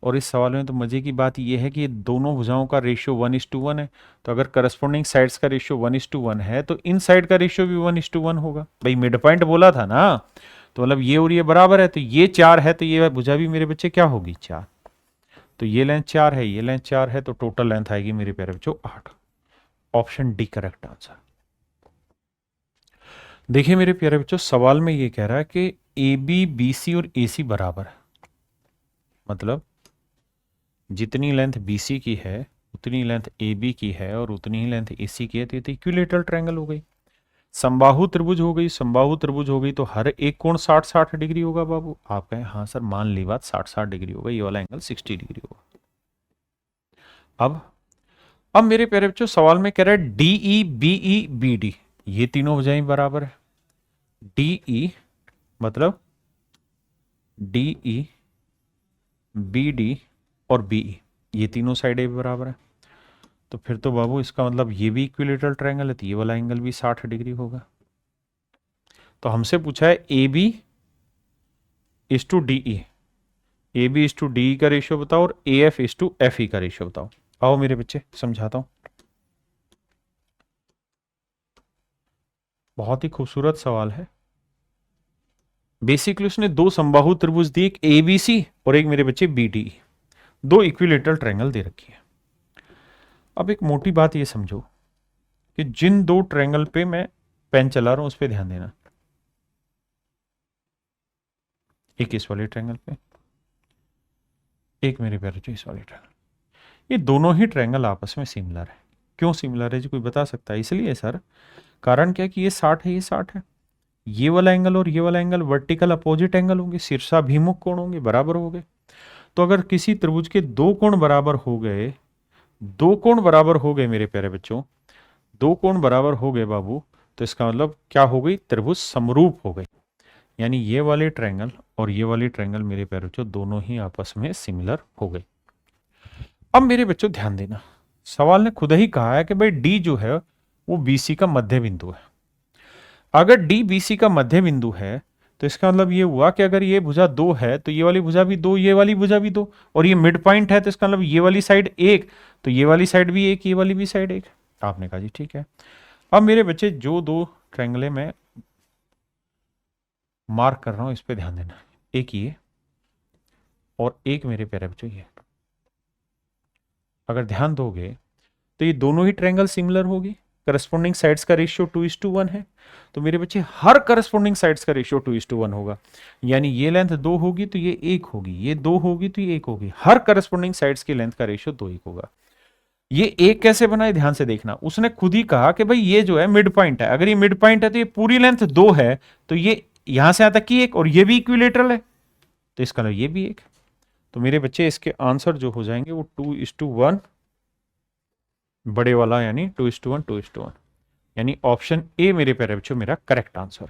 और इस सवाल में तो मजे की बात यह है कि ये दोनों भुजाओं का रेशियो 1:1 है। तो अगर करस्पॉन्डिंग साइड्स का रेशियो 1:1 है तो इन साइड का रेशियो भी 1:1 होगा। भाई मिड पॉइंट बोला था ना, तो मतलब ये और ये बराबर है, तो ये 4 है तो ये भुजा भी मेरे बच्चे क्या होगी? 4। तो ये लेंथ 4 है, ये लेंथ 4 है, तो टोटल लेंथ आएगी मेरे प्यारे बच्चों 8। Option D correct answer. देखिए मेरे प्यारे बच्चों, सवाल में ये कह रहा है कि AB BC और AC बराबर है। मतलब जितनी लेंथ BC की है उतनी लेंथ AB की है और उतनी ही लेंथ AC की है, तो ये तो इक्विलेटरल ट्रायंगल हो गई। समबाहु त्रिभुज हो गई। समबाहु त्रिभुज हो गई तो हर एक कोण 60-60 डिग्री होगा बाबू। आप कहें हाँ सर मान ली बात, 60-60 डिग्री होगा, ये वाला एंगल 60 डिग्री होगा। अब मेरे प्यारे बच्चों सवाल में कह रहा है DE BE BD, ये तीनों भुजाएं बराबर है। DE मतलब DE BD और BE, ये तीनों साइडें बराबर है। तो फिर तो बाबू इसका मतलब ये भी इक्विलेटरल ट्रायंगल है, तो ये वाला एंगल भी 60 डिग्री होगा। तो हमसे पूछा है AB is to DE, A B is to D का रेशियो बताओ और A F is to F E का रेशियो बताओ। आओ मेरे बच्चे समझाता हूं। बहुत ही खूबसूरत सवाल है। बेसिकली उसने दो समबाहु त्रिभुज दिए, एक ए बी सी और एक मेरे बच्चे बी डी, दो इक्विलेटरल ट्रायंगल दे रखी है। अब एक मोटी बात ये समझो कि जिन दो ट्रायंगल पे मैं पेन चला रहा हूं उस पर ध्यान देना। एक इस वाले ट्रायंगल पे, एक मेरे प्यारे जो इस वाले ट्रायंगल, ये दोनों ही ट्रायंगल आपस में सिमिलर है। क्यों सिमिलर है जी, कोई बता सकता है? इसलिए सर, कारण क्या कि ये 60 है, ये 60 है। ये वाला एंगल और ये वाला एंगल वर्टिकल अपोजिट एंगल होंगे, शीर्षाभिमुख कोण होंगे, बराबर हो गए। तो अगर किसी त्रिभुज के दो कोण बराबर हो गए, दो कोण बराबर हो गए मेरे प्यारे बच्चों, दो कोण बराबर हो गए बाबू, तो इसका मतलब क्या हो गई? त्रिभुज समरूप हो गई। यानी ये वाले ट्रायंगल और ये वाले ट्रायंगल मेरे प्यारे बच्चों दोनों ही आपस में सिमिलर हो गए। अब मेरे बच्चों ध्यान देना, सवाल ने खुद ही कहा है कि भाई डी जो है वो बीसी का मध्य बिंदु है। अगर डी बीसी का मध्य बिंदु है तो इसका मतलब ये हुआ कि अगर ये भुजा 2 है तो ये वाली भुजा भी 2, ये वाली भुजा भी 2, और ये मिड पॉइंट है तो इसका मतलब ये वाली साइड 1, तो ये वाली साइड भी 1, ये वाली भी साइड 1। आपने कहा जी ठीक है। अब मेरे बच्चे जो दो ट्रायंगल में मार्क कर रहा हूं इस पे ध्यान देना, एक ये और एक मेरे प्यारे बच्चों ये। अगर ध्यान दोगे तो ये दोनों ही ट्रायंगल सिमिलर होगी, करस्पॉन्डिंग साइड्स का रेशियो 2:1 है। तो मेरे बच्चे हर करस्पॉन्डिंग साइड्स का रेशियो 2:1 होगा। यानी ये लेंथ 2 होगी तो ये 1 होगी, ये 2 होगी तो ये 1 होगी। हर करस्पॉन्डिंग साइड्स की लेंथ का रेशियो 2:1 होगा। ये एक कैसे बनाए ध्यान से देखना, उसने खुद ही कहा कि भाई ये जो है मिड पॉइंट है। अगर ये मिड पॉइंट है तो ये पूरी लेंथ 2 है, तो ये यहां से यहां तक की 1, और ये भी इक्विलेटरल है तो इसका मतलब ये भी 1। तो मेरे बच्चे इसके आंसर जो हो जाएंगे वो 2:1 बड़े वाला, यानी 2:1 2:1, यानी ऑप्शन ए मेरे प्यारे बच्चों मेरा करेक्ट आंसर।